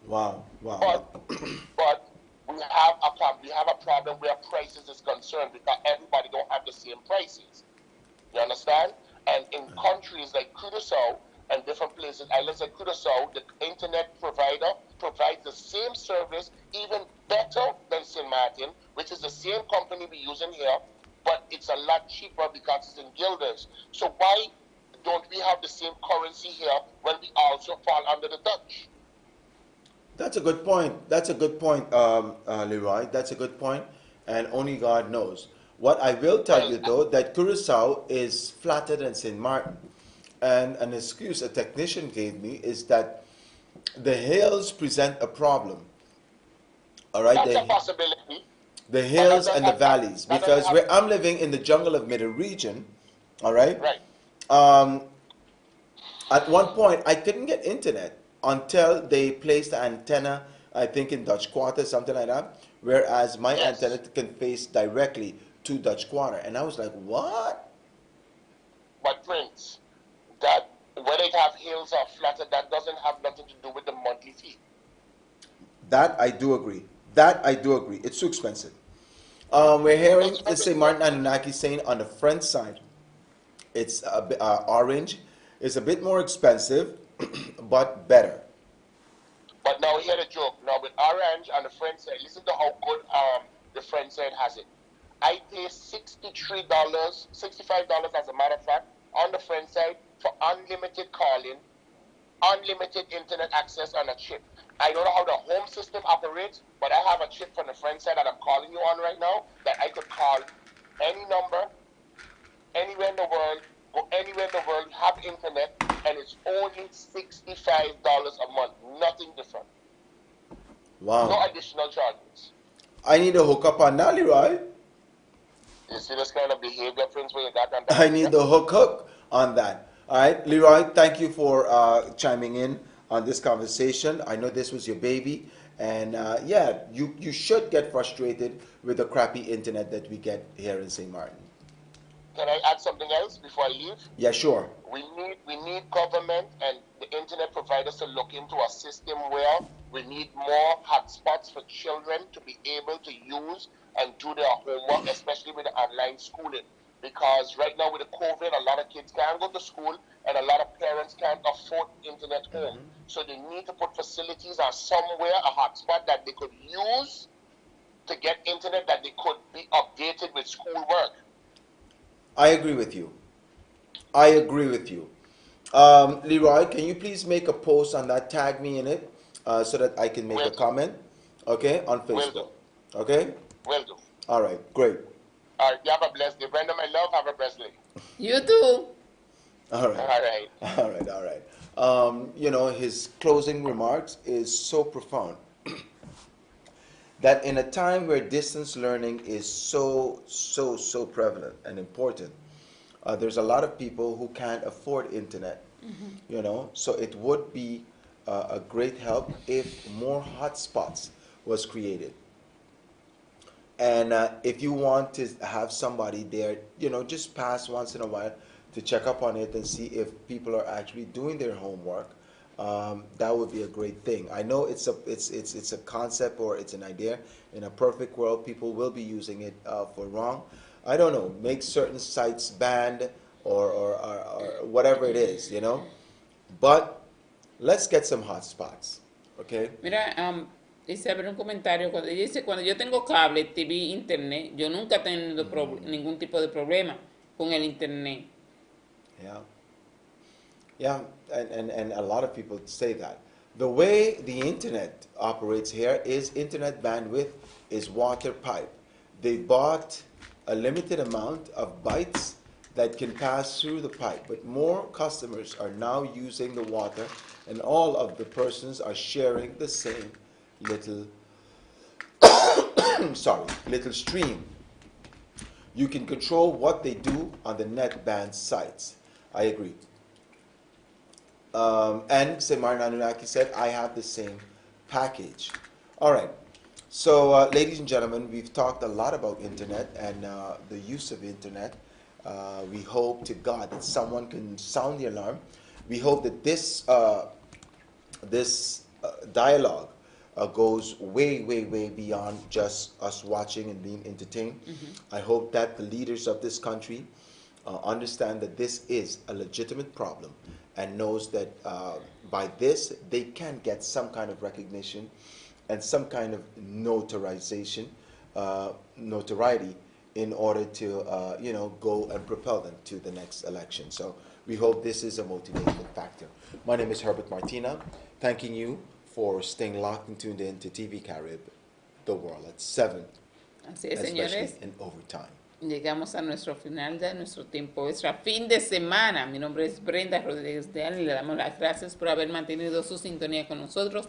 Wow. But we have a problem where prices is concerned, because everybody don't have the same prices. You understand? And in countries like Curaçao and different places, islands like Curaçao, the internet provider provides the same service, even better than St. Martin, which is the same company we're using here, but it's a lot cheaper because it's in guilders. So why don't we have the same currency here when we also fall under the Dutch? That's a good point. Leroy. That's a good point, and only God knows. What I will tell you, though, that Curaçao is flatter than St. Martin. And an excuse a technician gave me is that the hills present a problem. All right? That's a possibility. The hills and the valleys. Because where I'm living in the jungle of Middle Region, all right? Right. At one point, I couldn't get internet. until they place the antenna, I think in Dutch Quarter, something like that, whereas my Yes. antenna can face directly to Dutch Quarter. And I was like, what? But Prince, that whether it have hills or flatter, that doesn't have nothing to do with the monthly fee. That I do agree. That I do agree. It's too expensive. We're hearing, let's say, Martin Anunnaki saying on the front side, it's a bit, orange. It's a bit more expensive, but better. But now hear the joke. Now with orange on the front side, listen to how good the front side has it. I pay $63, $65 as a matter of fact, on the front side for unlimited calling, unlimited internet access on a chip. I don't know how the home system operates, but I have a chip from the front side that I'm calling you on right now that I could call any number, anywhere in the world, go anywhere in the world, have internet, and it's only $65 a month. Nothing different. Wow. No additional charges. I need to hook up on that, Leroy. You see this kind of behavior, Prince, where you got on that? I need the hook on that. All right, Leroy, thank you for chiming in on this conversation. I know this was your baby, and yeah, you should get frustrated with the crappy internet that we get here in St. Martin. Can I add something else before I leave? Yeah, sure. We need government and the internet providers to look into a system where we need more hotspots for children to be able to use and do their homework, especially with the online schooling. Because right now with the COVID, a lot of kids can't go to school and a lot of parents can't afford internet home. So they need to put facilities or somewhere, a hotspot that they could use to get internet that they could be updated with schoolwork. I agree with you. I agree with you. Leroy, can you please make a post on that, tag me in it, so that I can make Will a do. comment, okay, on Will Facebook. do. Okay? Will do. All right, great. All right, you have a blessed day. Brenda, my love, have a blessed day. You too. All right. All right. All right, all right. You know, his closing remarks is so profound that in a time where distance learning is so prevalent and important, there's a lot of people who can't afford internet, you know, so it would be a great help if more hotspots was created. And if you want to have somebody there, you know, just pass once in a while to check up on it and see if people are actually doing their homework. That would be a great thing. I know it's a concept or it's an idea. In a perfect world, people will be using it for wrong. I don't know. Make certain sites banned or whatever it is, you know. But let's get some hotspots, okay? Mira, dice abre un comentario cuando ella dice cuando yo tengo cable, TV, internet, yo nunca he tenido ningún tipo de problema con el internet. Yeah. Yeah, and a lot of people say that. The way the internet operates here is internet bandwidth is water pipe. They bought a limited amount of bytes that can pass through the pipe, but more customers are now using the water and all of the persons are sharing the same little little stream. You can control what they do on the net band sites. I agree. And Martin Anunnaki said, I have the same package. All right. So, ladies and gentlemen, we've talked a lot about internet and the use of internet. We hope to God that someone can sound the alarm. We hope that this dialogue goes way beyond just us watching and being entertained. I hope that the leaders of this country understand that this is a legitimate problem and knows that by this they can get some kind of recognition and some kind of notarization, notoriety in order to go and propel them to the next election. So we hope this is a motivating factor. My name is Herbert Martina, thanking you for staying locked and tuned in to TVCARIB, the world at 7, Así es, especially señores. in overtime. Llegamos a nuestro final de nuestro tiempo extra, fin de semana. Mi nombre es Brenda Rodríguez de Allen y le damos las gracias por haber mantenido su sintonía con nosotros.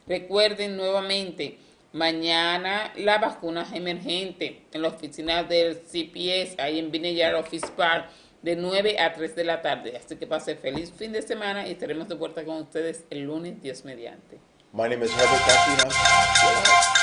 Recuerden nuevamente, mañana la vacuna emergente en la oficina del CPS, ahí en Vineyard Office Park, de 9 a 3 de la tarde. Así que pase feliz fin de semana y estaremos de vuelta con ustedes el lunes, Dios mediante. My name is Herbert Casino.